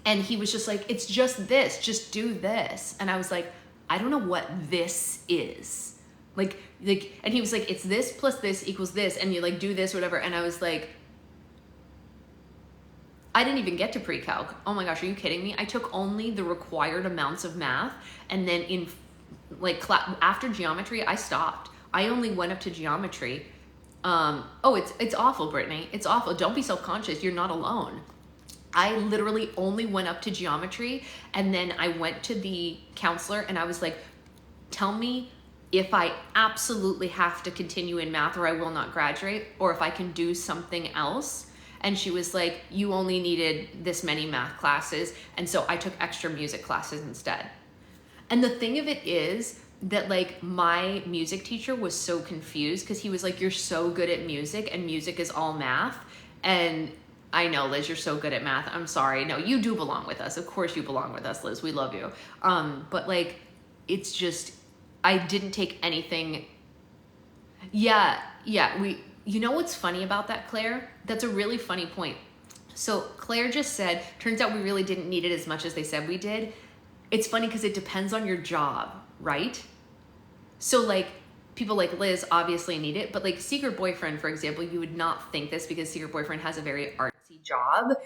And he was just like, it's just this, just do this. And I was like, I don't know what this is. Like, and he was like, it's this plus this equals this. And you like do this or whatever. And I was like, I didn't even get to pre-calc. Oh my gosh, are you kidding me? I took only the required amounts of math. And then in like after geometry, I stopped. I only went up to geometry. It's awful, Brittany. It's awful. Don't be self-conscious. You're not alone. I literally only went up to geometry, and then I went to the counselor and I was like, tell me if I absolutely have to continue in math or I will not graduate, or if I can do something else. And she was like, you only needed this many math classes. And so I took extra music classes instead. And the thing of it is that like my music teacher was so confused because he was like, you're so good at music and music is all math. And I know, Liz, you're so good at math. I'm sorry. No, you do belong with us. Of course you belong with us, Liz. We love you. But like, it's just, I didn't take anything. Yeah. You know what's funny about that, Claire? That's a really funny point. So Claire just said, turns out we really didn't need it as much as they said we did. It's funny because it depends on your job, right? So like people like Liz obviously need it, but like Secret Boyfriend, for example, you would not think this because Secret Boyfriend has a very artsy job.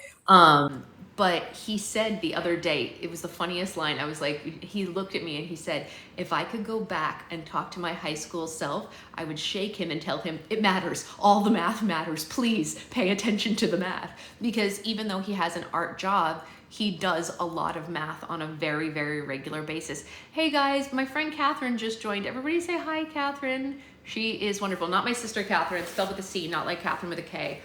But he said the other day, it was the funniest line. I was like, he looked at me and he said, if I could go back and talk to my high school self, I would shake him and tell him, it matters. All the math matters. Please pay attention to the math. Because even though he has an art job, he does a lot of math on a very, very regular basis. Hey guys, my friend Catherine just joined. Everybody say hi, Catherine. She is wonderful. Not my sister Catherine, spelled with a C, not like Catherine with a K.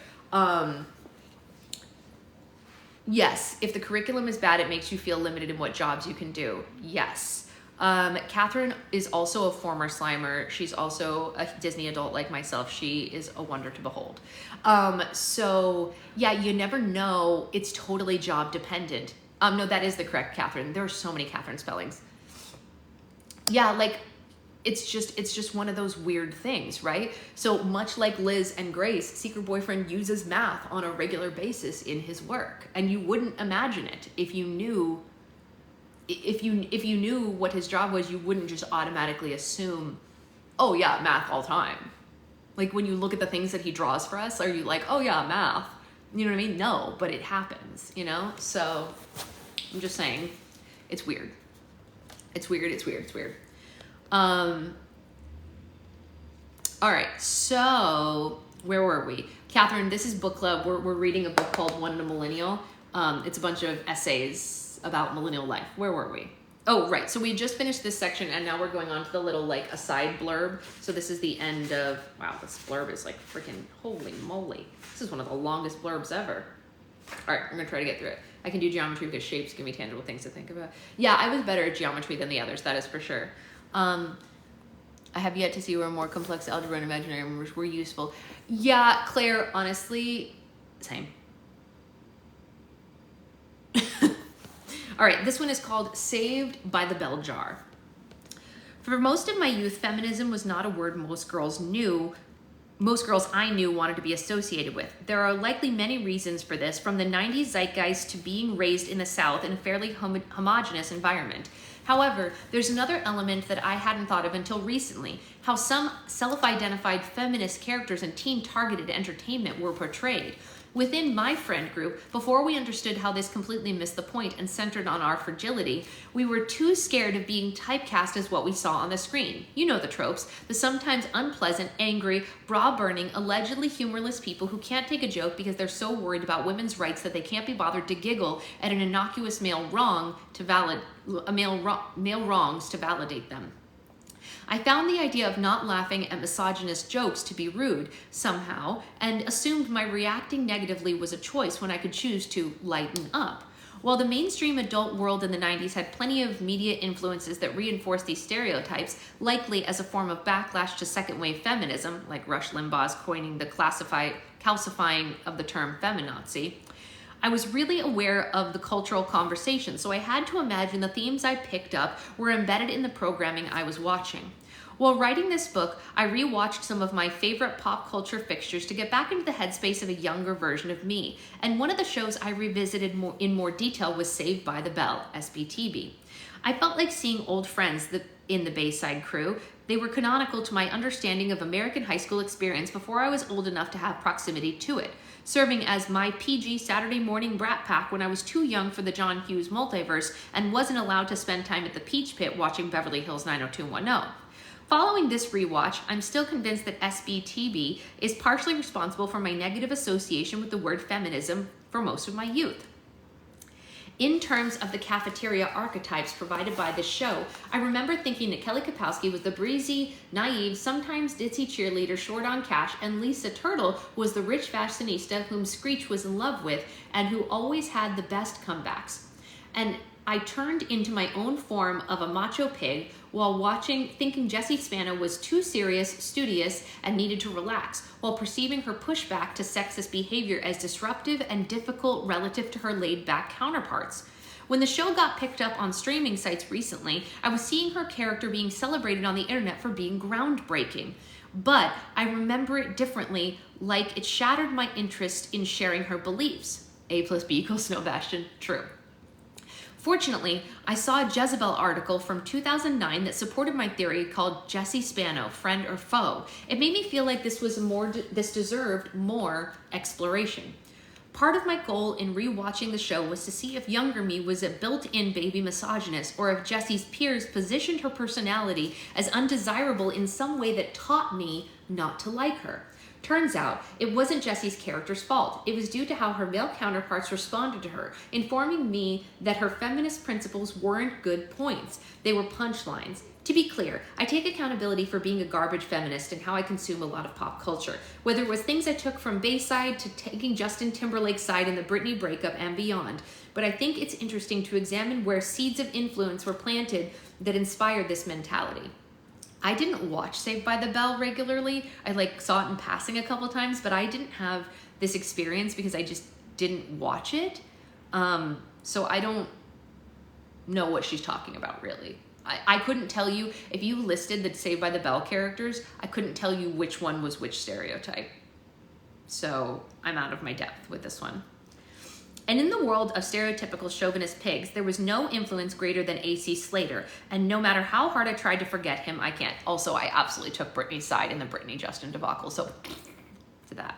Yes, if the curriculum is bad, it makes you feel limited in what jobs you can do. Yes. Catherine is also a former Slimer. She's also a Disney adult like myself. She is a wonder to behold. So yeah, you never know. It's totally job dependent. No, that is the correct Catherine. There are so many Catherine spellings. Yeah, like it's just one of those weird things, right? So much like Liz and Grace, Secret Boyfriend uses math on a regular basis in his work, and you wouldn't imagine it if you knew. If you knew what his job was, you wouldn't just automatically assume, oh yeah, math all time. Like when you look at the things that he draws for us, are you like, oh yeah, math? You know what I mean? No, but it happens, you know? So I'm just saying, it's weird. It's weird. All right, so where were we? Catherine, this is book club. We're reading a book called One in a Millennial. It's a bunch of essays about millennial life. Where were we? Oh, right. So we just finished this section and now we're going on to the little like aside blurb. So this is the end of, wow, this blurb is like freaking holy moly. This is one of the longest blurbs ever. All right, I'm gonna try to get through it. I can do geometry because shapes give me tangible things to think about. Yeah, I was better at geometry than the others, that is for sure. I have yet to see where more complex algebra and imaginary numbers were useful. Yeah, Claire, honestly, same. All right, this one is called Saved by the Bell Jar. For most of my youth, feminism was not a word most girls I knew wanted to be associated with. There are likely many reasons for this, from the 90s zeitgeist to being raised in the South in a fairly homogenous environment. However, there's another element that I hadn't thought of until recently, how some self-identified feminist characters in teen-targeted entertainment were portrayed. Within my friend group, before we understood how this completely missed the point and centered on our fragility, we were too scared of being typecast as what we saw on the screen. You know the tropes, the sometimes unpleasant, angry, bra-burning, allegedly humorless people who can't take a joke because they're so worried about women's rights that they can't be bothered to giggle at an innocuous male wrongs to validate them. I found the idea of not laughing at misogynist jokes to be rude somehow, and assumed my reacting negatively was a choice when I could choose to lighten up. While the mainstream adult world in the 90s had plenty of media influences that reinforced these stereotypes, likely as a form of backlash to second-wave feminism, like Rush Limbaugh's coining the calcifying of the term feminazi, I was really aware of the cultural conversation, so I had to imagine the themes I picked up were embedded in the programming I was watching. While writing this book, I rewatched some of my favorite pop culture fixtures to get back into the headspace of a younger version of me, and one of the shows I revisited in more detail was Saved by the Bell, SBTB. I felt like seeing old friends in the Bayside crew. They were canonical to my understanding of American high school experience before I was old enough to have proximity to it, serving as my PG Saturday morning brat pack when I was too young for the John Hughes multiverse and wasn't allowed to spend time at the Peach Pit watching Beverly Hills 90210. Following this rewatch, I'm still convinced that SBTB is partially responsible for my negative association with the word feminism for most of my youth. In terms of the cafeteria archetypes provided by this show, I remember thinking that Kelly Kapowski was the breezy, naive, sometimes ditzy cheerleader short on cash, and Lisa Turtle was the rich fashionista whom Screech was in love with and who always had the best comebacks. And I turned into my own form of a macho pig while thinking Jessie Spano was too serious, studious, and needed to relax, while perceiving her pushback to sexist behavior as disruptive and difficult relative to her laid-back counterparts. When the show got picked up on streaming sites recently, I was seeing her character being celebrated on the internet for being groundbreaking. But I remember it differently, like it shattered my interest in sharing her beliefs. A plus B equals Snow Bastion, true. Fortunately, I saw a Jezebel article from 2009 that supported my theory called Jessie Spano, Friend or Foe. It made me feel like this deserved more exploration. Part of my goal in rewatching the show was to see if younger me was a built-in baby misogynist, or if Jessie's peers positioned her personality as undesirable in some way that taught me not to like her. Turns out, it wasn't Jessie's character's fault. It was due to how her male counterparts responded to her, informing me that her feminist principles weren't good points. They were punchlines, To be clear, I take accountability for being a garbage feminist and how I consume a lot of pop culture, whether it was things I took from Bayside to taking Justin Timberlake's side in the Britney breakup and beyond. But I think it's interesting to examine where seeds of influence were planted that inspired this mentality. I didn't watch Saved by the Bell regularly. I saw it in passing a couple times, but I didn't have this experience because I just didn't watch it. So I don't know what she's talking about, really. I couldn't tell you, if you listed the Saved by the Bell characters, I couldn't tell you which one was which stereotype. So I'm out of my depth with this one. And in the world of stereotypical chauvinist pigs, there was no influence greater than A.C. Slater, and no matter how hard I tried to forget him, I can't. Also, I absolutely took Britney's side in the Britney-Justin debacle, so to that.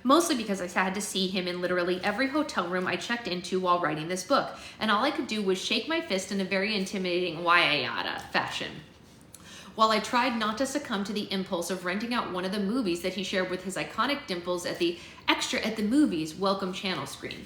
Mostly because I had to see him in literally every hotel room I checked into while writing this book, and all I could do was shake my fist in a very intimidating yada fashion. While I tried not to succumb to the impulse of renting out one of the movies that he shared with his iconic dimples at the Extra at the Movies welcome channel screen.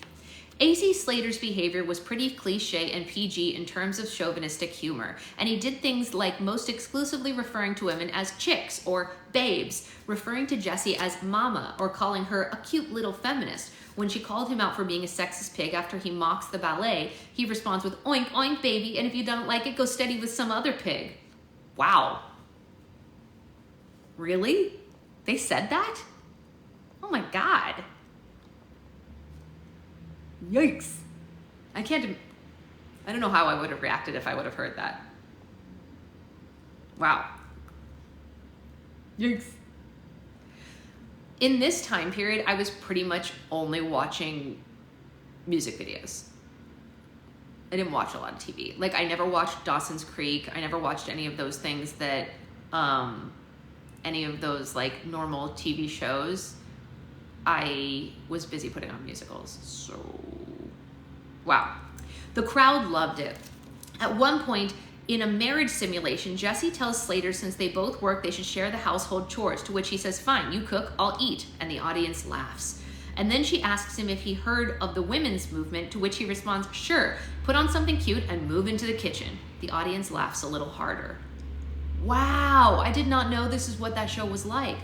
A.C. Slater's behavior was pretty cliche and PG in terms of chauvinistic humor, and he did things like most exclusively referring to women as chicks or babes, referring to Jessie as mama or calling her a cute little feminist. When she called him out for being a sexist pig after he mocks the ballet, he responds with oink oink baby, and if you don't like it, go steady with some other pig. Wow. Really? They said that? Oh my God. Yikes. I don't know how I would have reacted if I would have heard that. Wow. Yikes. In this time period, I was pretty much only watching music videos. I didn't watch a lot of TV. I never watched Dawson's Creek. I never watched any of those things that, any of those normal TV shows. I was busy putting on musicals, so wow. The crowd loved it. At one point, in a marriage simulation, Jessie tells Slater since they both work, they should share the household chores, to which he says, fine, you cook, I'll eat, and the audience laughs. And then she asks him if he heard of the women's movement, to which he responds, sure, put on something cute and move into the kitchen. The audience laughs a little harder. Wow, I did not know this is what that show was like.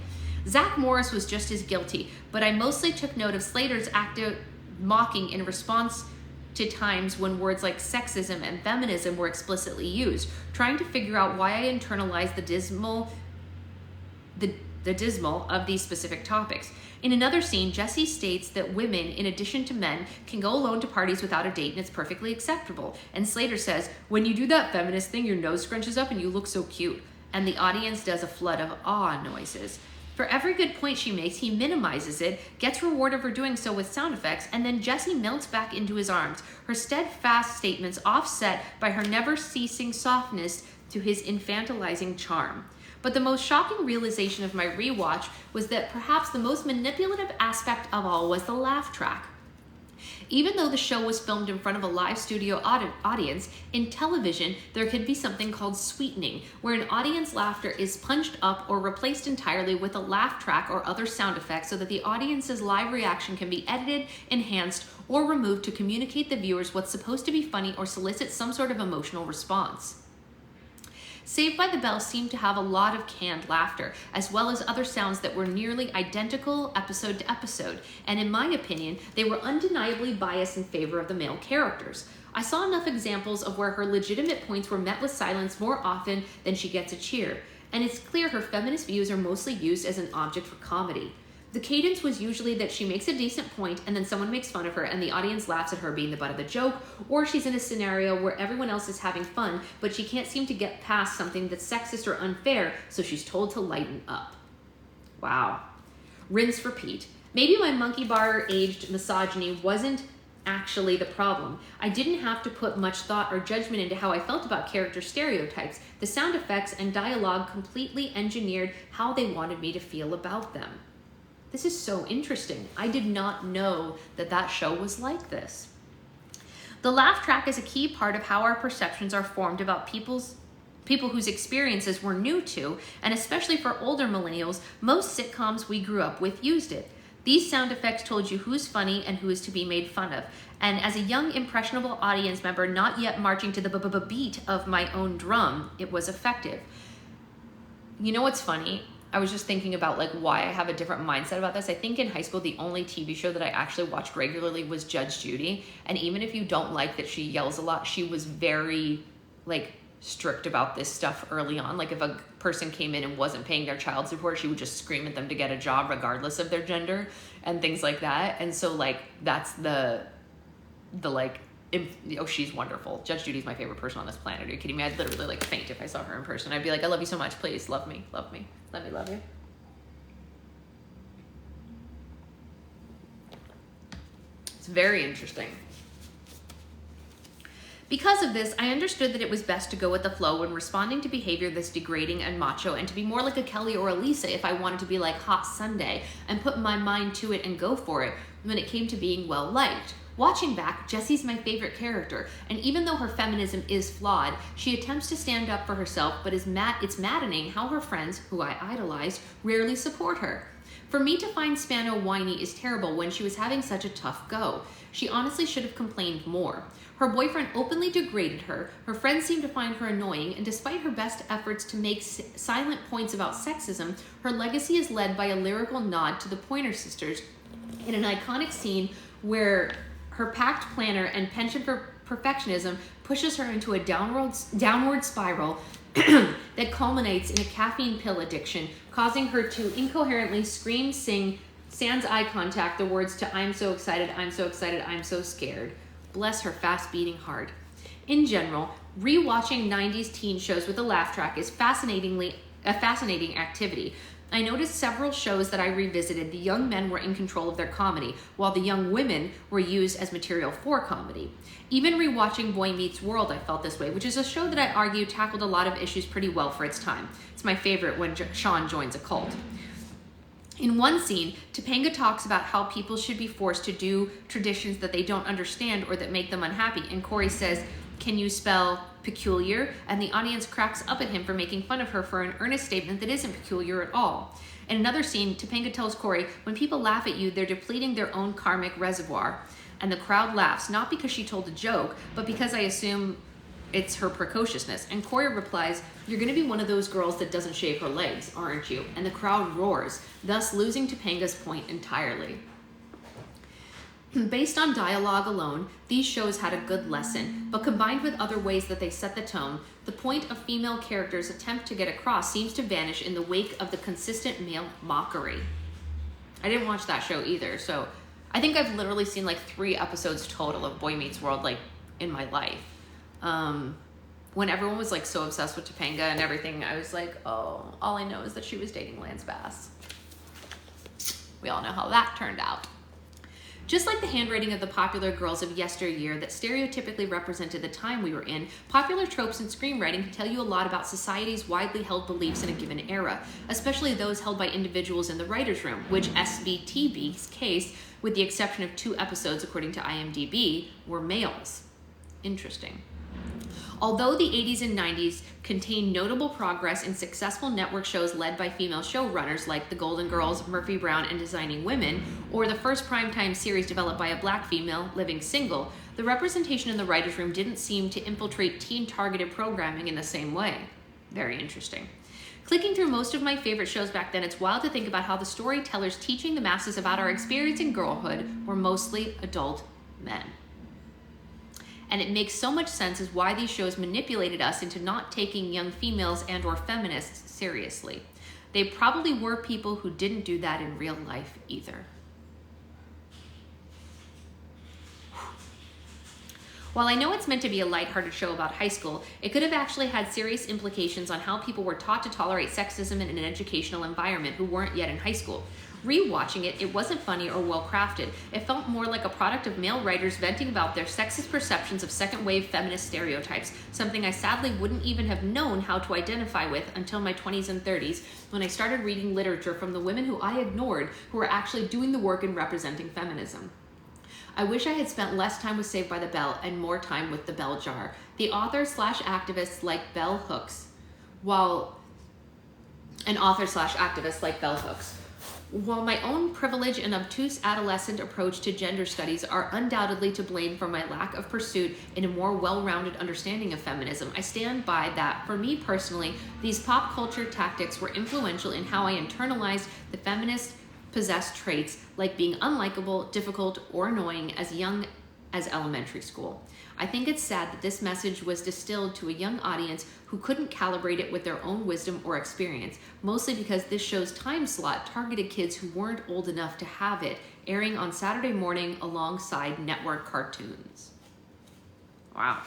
Zach Morris was just as guilty, but I mostly took note of Slater's active mocking in response to times when words like sexism and feminism were explicitly used, trying to figure out why I internalized the dismal of these specific topics. In another scene, Jessie states that women, in addition to men, can go alone to parties without a date and it's perfectly acceptable. And Slater says, when you do that feminist thing, your nose scrunches up and you look so cute. And the audience does a flood of awe noises. For every good point she makes, he minimizes it, gets rewarded for doing so with sound effects, and then Jessie melts back into his arms, her steadfast statements offset by her never-ceasing softness to his infantilizing charm. But the most shocking realization of my rewatch was that perhaps the most manipulative aspect of all was the laugh track. Even though the show was filmed in front of a live studio audience, in television there could be something called sweetening, where an audience laughter is punched up or replaced entirely with a laugh track or other sound effects so that the audience's live reaction can be edited, enhanced, or removed to communicate to viewers what's supposed to be funny or solicit some sort of emotional response. Saved by the Bell seemed to have a lot of canned laughter, as well as other sounds that were nearly identical episode to episode, and in my opinion, they were undeniably biased in favor of the male characters. I saw enough examples of where her legitimate points were met with silence more often than she gets a cheer, and it's clear her feminist views are mostly used as an object for comedy. The cadence was usually that she makes a decent point and then someone makes fun of her and the audience laughs at her being the butt of the joke, or she's in a scenario where everyone else is having fun, but she can't seem to get past something that's sexist or unfair, so she's told to lighten up. Wow. Rinse, repeat. Maybe my monkey bar-aged misogyny wasn't actually the problem. I didn't have to put much thought or judgment into how I felt about character stereotypes. The sound effects and dialogue completely engineered how they wanted me to feel about them. This is so interesting. I did not know that that show was like this. The laugh track is a key part of how our perceptions are formed about people whose experiences we're new to, and especially for older millennials, most sitcoms we grew up with used it. These sound effects told you who's funny and who is to be made fun of. And as a young, impressionable audience member, not yet marching to the beat of my own drum, it was effective. You know what's funny? I was just thinking about like why I have a different mindset about this. I think in high school, the only TV show that I actually watched regularly was Judge Judy. And even if you don't like that she yells a lot, she was very like strict about this stuff early on. Like if a person came in and wasn't paying their child support, she would just scream at them to get a job regardless of their gender and things like that. And so like that's the like, she's wonderful. Judge Judy's my favorite person on this planet. Are you kidding me? I'd literally like faint if I saw her in person. I'd be like, I love you so much. Please love me. Let me love you. It's very interesting. Because of this, I understood that it was best to go with the flow when responding to behavior that's degrading and macho, and to be more like a Kelly or a Lisa if I wanted to be like Hot Sunday and put my mind to it and go for it when it came to being well liked. Watching back, Jessie's my favorite character, and even though her feminism is flawed, she attempts to stand up for herself, but it's maddening how her friends, who I idolized, rarely support her. For me to find Spano whiny is terrible when she was having such a tough go. She honestly should have complained more. Her boyfriend openly degraded her, her friends seemed to find her annoying, and despite her best efforts to make silent points about sexism, her legacy is led by a lyrical nod to the Pointer Sisters in an iconic scene where her packed planner and penchant for perfectionism pushes her into a downward spiral that culminates in a caffeine pill addiction, causing her to incoherently scream, sing, sans eye contact, the words to I'm so excited, I'm so excited, I'm so scared. Bless her fast beating heart. In general, rewatching 90s teen shows with a laugh track is a fascinating activity. I noticed several shows that I revisited, the young men were in control of their comedy, while the young women were used as material for comedy. Even rewatching Boy Meets World, I felt this way, which is a show that I argue tackled a lot of issues pretty well for its time. It's my favorite when Sean joins a cult. In one scene, Topanga talks about how people should be forced to do traditions that they don't understand or that make them unhappy, and Corey says, "Can you spell peculiar?" And the audience cracks up at him for making fun of her for an earnest statement that isn't peculiar at all. In another scene, Topanga tells Corey, when people laugh at you, they're depleting their own karmic reservoir. And the crowd laughs, not because she told a joke, but because I assume it's her precociousness. And Corey replies, "You're going to be one of those girls that doesn't shave her legs, aren't you?" And the crowd roars, thus losing Topanga's point entirely. Based on dialogue alone, these shows had a good lesson, but combined with other ways that they set the tone, the point of female characters' attempt to get across seems to vanish in the wake of the consistent male mockery. I didn't watch that show either, so I think I've literally seen like 3 episodes total of Boy Meets World like in my life. When everyone was like so obsessed with Topanga and everything, I was like, oh, all I know is that she was dating Lance Bass. We all know how that turned out. Just like the handwriting of the popular girls of yesteryear that stereotypically represented the time we were in, popular tropes in screenwriting can tell you a lot about society's widely held beliefs in a given era, especially those held by individuals in the writer's room, which SVTB's case, with the exception of 2 episodes according to IMDb, were males. Interesting. Although the 80s and 90s contained notable progress in successful network shows led by female showrunners like The Golden Girls, Murphy Brown, and Designing Women, or the first primetime series developed by a black female, Living Single, the representation in the writer's room didn't seem to infiltrate teen-targeted programming in the same way. Very interesting. Clicking through most of my favorite shows back then, it's wild to think about how the storytellers teaching the masses about our experience in girlhood were mostly adult men. And it makes so much sense as why these shows manipulated us into not taking young females and or feminists seriously. They probably were people who didn't do that in real life either. While I know it's meant to be a lighthearted show about high school, it could have actually had serious implications on how people were taught to tolerate sexism in an educational environment who weren't yet in high school. Rewatching it, it wasn't funny or well-crafted. It felt more like a product of male writers venting about their sexist perceptions of second-wave feminist stereotypes, something I sadly wouldn't even have known how to identify with until my 20s and 30s, when I started reading literature from the women who I ignored who were actually doing the work in representing feminism. I wish I had spent less time with Saved by the Bell and more time with The Bell Jar. The author/activists like Bell Hooks, While my own privilege and obtuse adolescent approach to gender studies are undoubtedly to blame for my lack of pursuit in a more well-rounded understanding of feminism, I stand by that, for me personally, these pop culture tactics were influential in how I internalized the feminist possessed traits like being unlikable, difficult, or annoying as young as elementary school. I think it's sad that this message was distilled to a young audience who couldn't calibrate it with their own wisdom or experience, mostly because this show's time slot targeted kids who weren't old enough to have it, airing on Saturday morning alongside network cartoons. Wow.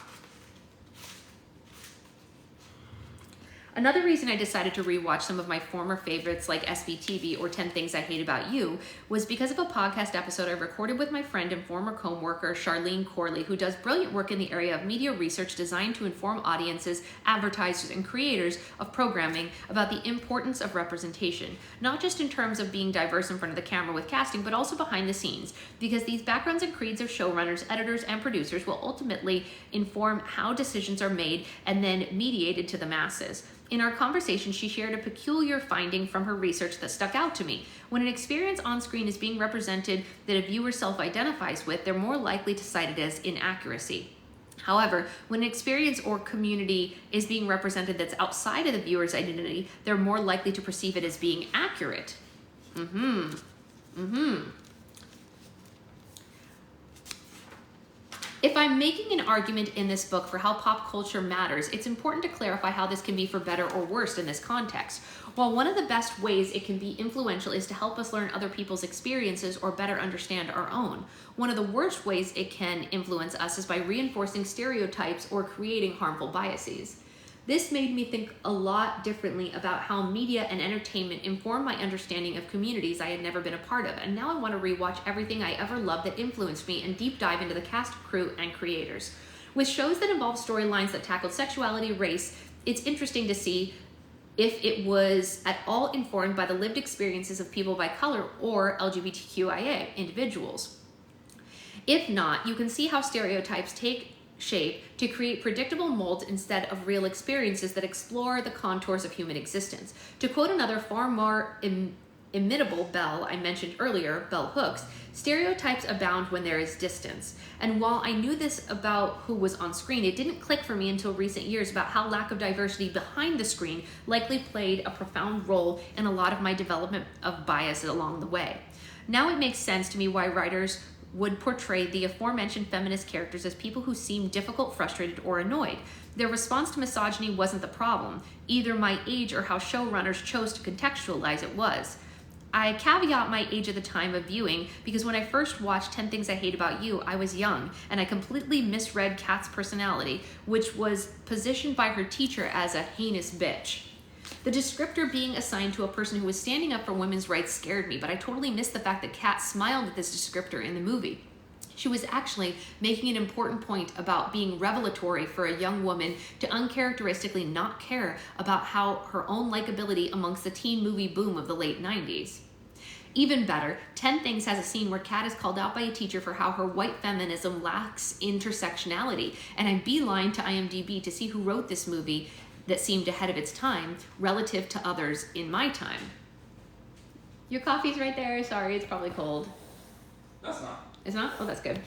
Another reason I decided to rewatch some of my former favorites like SBTV or 10 Things I Hate About You was because of a podcast episode I recorded with my friend and former co-worker Charlene Corley, who does brilliant work in the area of media research designed to inform audiences, advertisers, and creators of programming about the importance of representation, not just in terms of being diverse in front of the camera with casting, but also behind the scenes, because these backgrounds and creeds of showrunners, editors, and producers will ultimately inform how decisions are made and then mediated to the masses. In our conversation, she shared a peculiar finding from her research that stuck out to me. When an experience on screen is being represented that a viewer self-identifies with, they're more likely to cite it as inaccuracy. However, when an experience or community is being represented that's outside of the viewer's identity, they're more likely to perceive it as being accurate. If I'm making an argument in this book for how pop culture matters, it's important to clarify how this can be for better or worse in this context. While one of the best ways it can be influential is to help us learn other people's experiences or better understand our own, one of the worst ways it can influence us is by reinforcing stereotypes or creating harmful biases. This made me think a lot differently about how media and entertainment inform my understanding of communities I had never been a part of, and now I want to rewatch everything I ever loved that influenced me and deep dive into the cast, crew, and creators. With shows that involve storylines that tackled sexuality, race, it's interesting to see if it was at all informed by the lived experiences of people by color or LGBTQIA individuals. If not, you can see how stereotypes take shape to create predictable molds instead of real experiences that explore the contours of human existence. To quote another far more imitable belle I mentioned earlier, Bell Hooks, stereotypes abound when there is distance. And while I knew this about who was on screen, it didn't click for me until recent years about how lack of diversity behind the screen likely played a profound role in a lot of my development of bias along the way. Now it makes sense to me why writers would portray the aforementioned feminist characters as people who seemed difficult, frustrated, or annoyed. Their response to misogyny wasn't the problem. Either my age or how showrunners chose to contextualize it was. I caveat my age at the time of viewing because when I first watched 10 Things I Hate About You, I was young, and I completely misread Kat's personality, which was positioned by her teacher as a heinous bitch. The descriptor being assigned to a person who was standing up for women's rights scared me, but I totally missed the fact that Kat smiled at this descriptor in the movie. She was actually making an important point about being revelatory for a young woman to uncharacteristically not care about how her own likability amongst the teen movie boom of the late 90s. Even better, 10 Things has a scene where Kat is called out by a teacher for how her white feminism lacks intersectionality, and I beeline to IMDb to see who wrote this movie that seemed ahead of its time relative to others in my time. Your coffee's right there. Sorry, it's probably cold. That's not. It's not? Oh, that's good.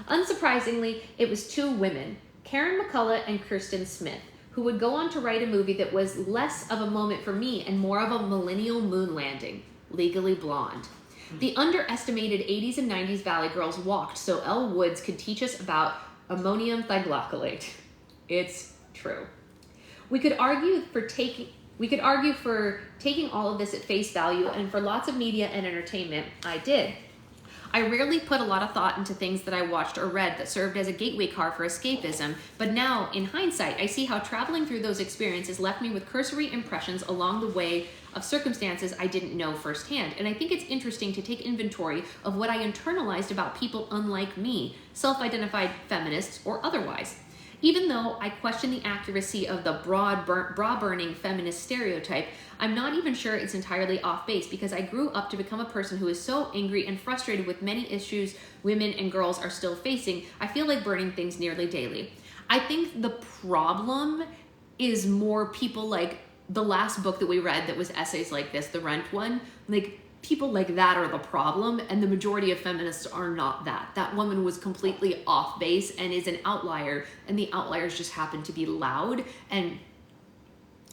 Unsurprisingly, it was two women, Karen McCullough and Kirsten Smith, who would go on to write a movie that was less of a moment for me and more of a millennial moon landing, Legally Blonde. The underestimated 80s and 90s Valley Girls walked so Elle Woods could teach us about ammonium thioglycolate. It's true. We could argue for taking all of this at face value, and for lots of media and entertainment, I did. I rarely put a lot of thought into things that I watched or read that served as a gateway car for escapism, but now, in hindsight, I see how traveling through those experiences left me with cursory impressions along the way of circumstances I didn't know firsthand, and I think it's interesting to take inventory of what I internalized about people unlike me, self-identified feminists or otherwise. Even though I question the accuracy of the bra-burning feminist stereotype, I'm not even sure it's entirely off base because I grew up to become a person who is so angry and frustrated with many issues women and girls are still facing. I feel like burning things nearly daily. I think the problem is more people like the last book that we read that was essays like this, the Rent one, like people like that are the problem, and the majority of feminists are not that. That woman was completely off base and is an outlier, and the outliers just happen to be loud. And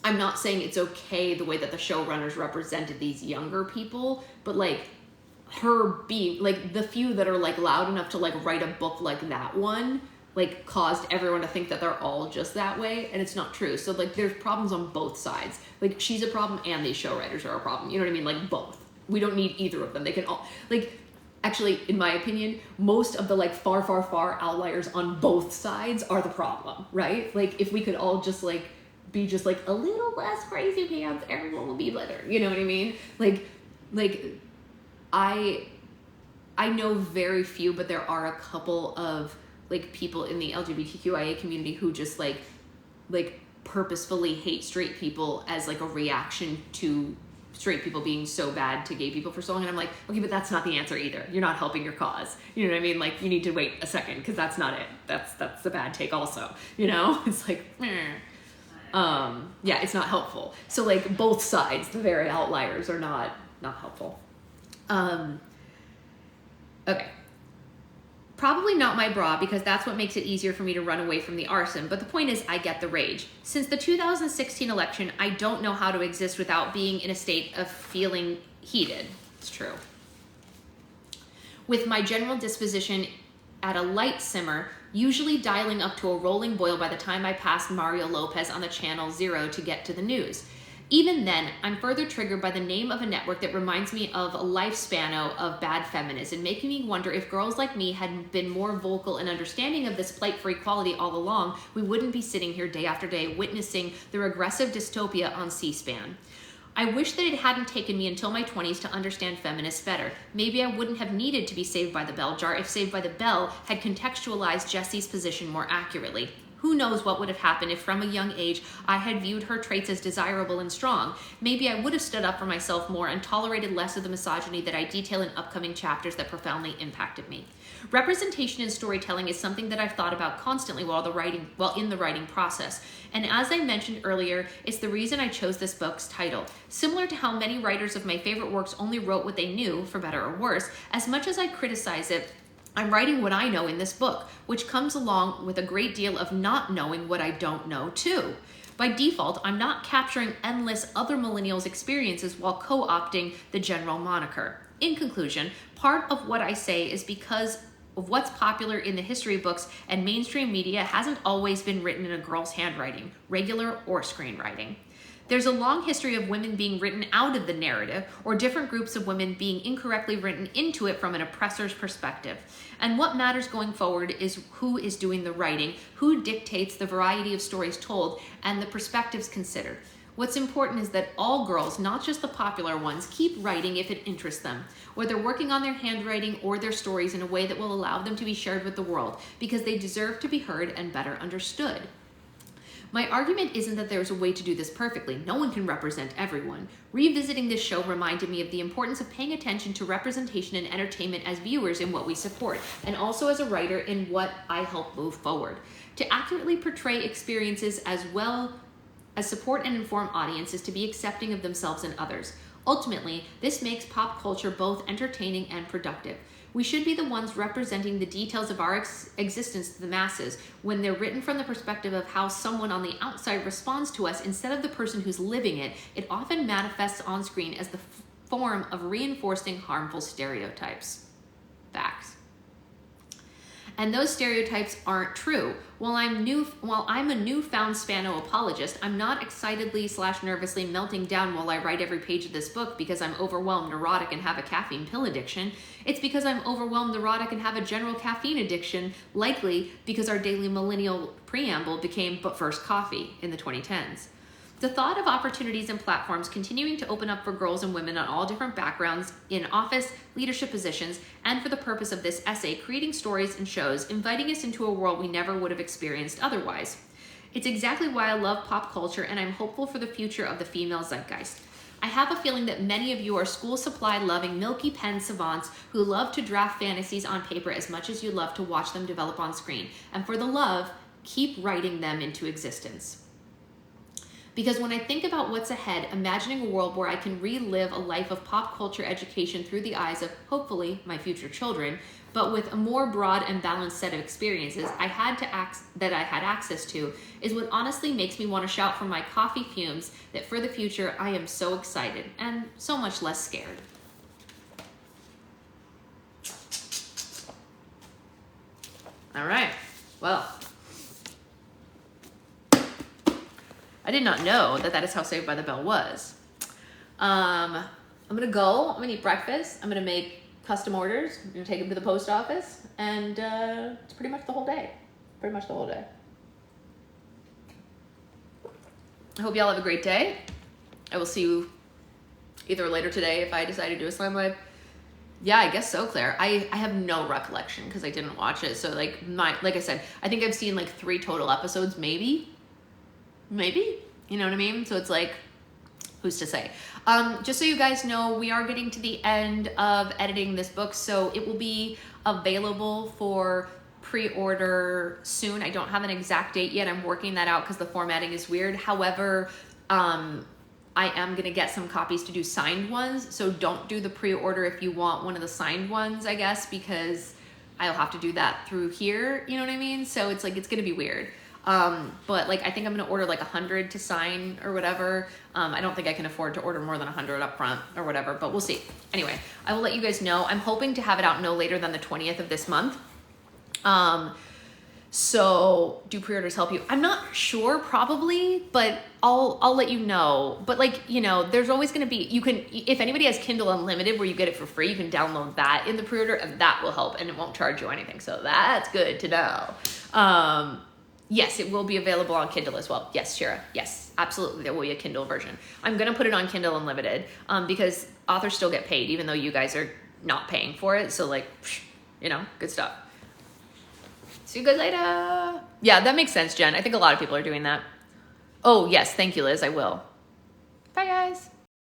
I'm not saying it's okay the way that the showrunners represented these younger people, but like her being like the few that are like loud enough to like write a book like that one like caused everyone to think that they're all just that way, and it's not true. So like there's problems on both sides. Like she's a problem and these show writers are a problem. You know what I mean? Like both. We don't need either of them. They can all like actually, in my opinion, most of the like far outliers on both sides are the problem, right? Like if we could all just like be just like a little less crazy pants, everyone will be better. You know what I mean? Like I know very few, but there are a couple of like people in the LGBTQIA community who just like purposefully hate straight people as like a reaction to straight people being so bad to gay people for so long. And I'm like, okay, but that's not the answer either. You're not helping your cause. You know what I mean? Like you need to wait a second because that's not it. That's the bad take also, you know? It's like, yeah, it's not helpful. So like both sides, the very outliers are not helpful. Okay. Probably not my bra because that's what makes it easier for me to run away from the arson, but the point is I get the rage. Since the 2016 election, I don't know how to exist without being in a state of feeling heated. It's true. With my general disposition at a light simmer, usually dialing up to a rolling boil by the time I pass Mario Lopez on the channel 0 to get to the news. Even then, I'm further triggered by the name of a network that reminds me of a lifespan of bad feminism, making me wonder if girls like me had been more vocal and understanding of this plight for equality all along, we wouldn't be sitting here day after day witnessing the regressive dystopia on C-SPAN. I wish that it hadn't taken me until my 20s to understand feminists better. Maybe I wouldn't have needed to be Saved by the Bell jar if Saved by the Bell had contextualized Jessie's position more accurately. Who knows what would have happened if from a young age I had viewed her traits as desirable and strong. Maybe I would have stood up for myself more and tolerated less of the misogyny that I detail in upcoming chapters that profoundly impacted me. Representation in storytelling is something that I've thought about constantly while in the writing process. And as I mentioned earlier, it's the reason I chose this book's title. Similar to how many writers of my favorite works only wrote what they knew, for better or worse, as much as I criticize it, I'm writing what I know in this book, which comes along with a great deal of not knowing what I don't know too. By default, I'm not capturing endless other millennials' experiences while co-opting the general moniker. In conclusion, part of what I say is because of what's popular in the history books and mainstream media hasn't always been written in a girl's handwriting, regular or screenwriting. There's a long history of women being written out of the narrative, or different groups of women being incorrectly written into it from an oppressor's perspective. And what matters going forward is who is doing the writing, who dictates the variety of stories told, and the perspectives considered. What's important is that all girls, not just the popular ones, keep writing if it interests them, whether working on their handwriting or their stories in a way that will allow them to be shared with the world, because they deserve to be heard and better understood. My argument isn't that there's a way to do this perfectly. No one can represent everyone. Revisiting this show reminded me of the importance of paying attention to representation and entertainment as viewers in what we support, and also as a writer in what I help move forward. To accurately portray experiences as well as support and inform audiences to be accepting of themselves and others. Ultimately, this makes pop culture both entertaining and productive. We should be the ones representing the details of our existence to the masses when they're written from the perspective of how someone on the outside responds to us instead of the person who's living it. It often manifests on screen as the form of reinforcing harmful stereotypes. Facts. And those stereotypes aren't true. While I'm a newfound Spano apologist, I'm not excitedly/nervously melting down while I write every page of this book because I'm overwhelmed, neurotic, and have a caffeine pill addiction. It's because I'm overwhelmed, neurotic, and have a general caffeine addiction, likely because our daily millennial preamble became "but first coffee" in the 2010s. The thought of opportunities and platforms continuing to open up for girls and women on all different backgrounds in office, leadership positions, and for the purpose of this essay, creating stories and shows, inviting us into a world we never would have experienced otherwise. It's exactly why I love pop culture, and I'm hopeful for the future of the female zeitgeist. I have a feeling that many of you are school supply loving milky pen savants who love to draft fantasies on paper as much as you love to watch them develop on screen. And for the love, keep writing them into existence. Because when I think about what's ahead, imagining a world where I can relive a life of pop culture education through the eyes of, hopefully, my future children, but with a more broad and balanced set of experiences I had access to, is what honestly makes me want to shout from my coffee fumes that for the future I am so excited and so much less scared. All right, well, I did not know that is how Saved by the Bell was. I'm gonna go, I'm gonna eat breakfast, I'm gonna make custom orders, I'm gonna take them to the post office, and it's pretty much the whole day. Pretty much the whole day. I hope y'all have a great day. I will see you either later today if I decide to do a slam live. Yeah, I guess so, Claire. I have no recollection because I didn't watch it. So like I said, I think I've seen like 3 total episodes, maybe, you know what I mean? So it's like, who's to say? Just so you guys know, we are getting to the end of editing this book, so it will be available for pre-order soon. I don't have an exact date yet. I'm working that out because the formatting is weird. However, I am gonna get some copies to do signed ones, so don't do the pre-order if you want one of the signed ones, I guess, because I'll have to do that through here, you know what I mean? So it's like, it's gonna be weird. But like, I think I'm gonna order like 100 to sign or whatever. I don't think I can afford to order more than 100 up front or whatever, but we'll see. Anyway, I will let you guys know. I'm hoping to have it out no later than the 20th of this month. So do pre-orders help you? I'm not sure, probably, but I'll let you know. But like, you know, there's always going to be, you can, if anybody has Kindle Unlimited where you get it for free, you can download that in the pre-order and that will help and it won't charge you anything. So that's good to know. Yes, it will be available on Kindle as well. Yes, Shira. Yes, absolutely. There will be a Kindle version. I'm going to put it on Kindle Unlimited, because authors still get paid, even though you guys are not paying for it. So like, you know, good stuff. See you guys later. Yeah, that makes sense, Jen. I think a lot of people are doing that. Oh, yes. Thank you, Liz. I will. Bye, guys.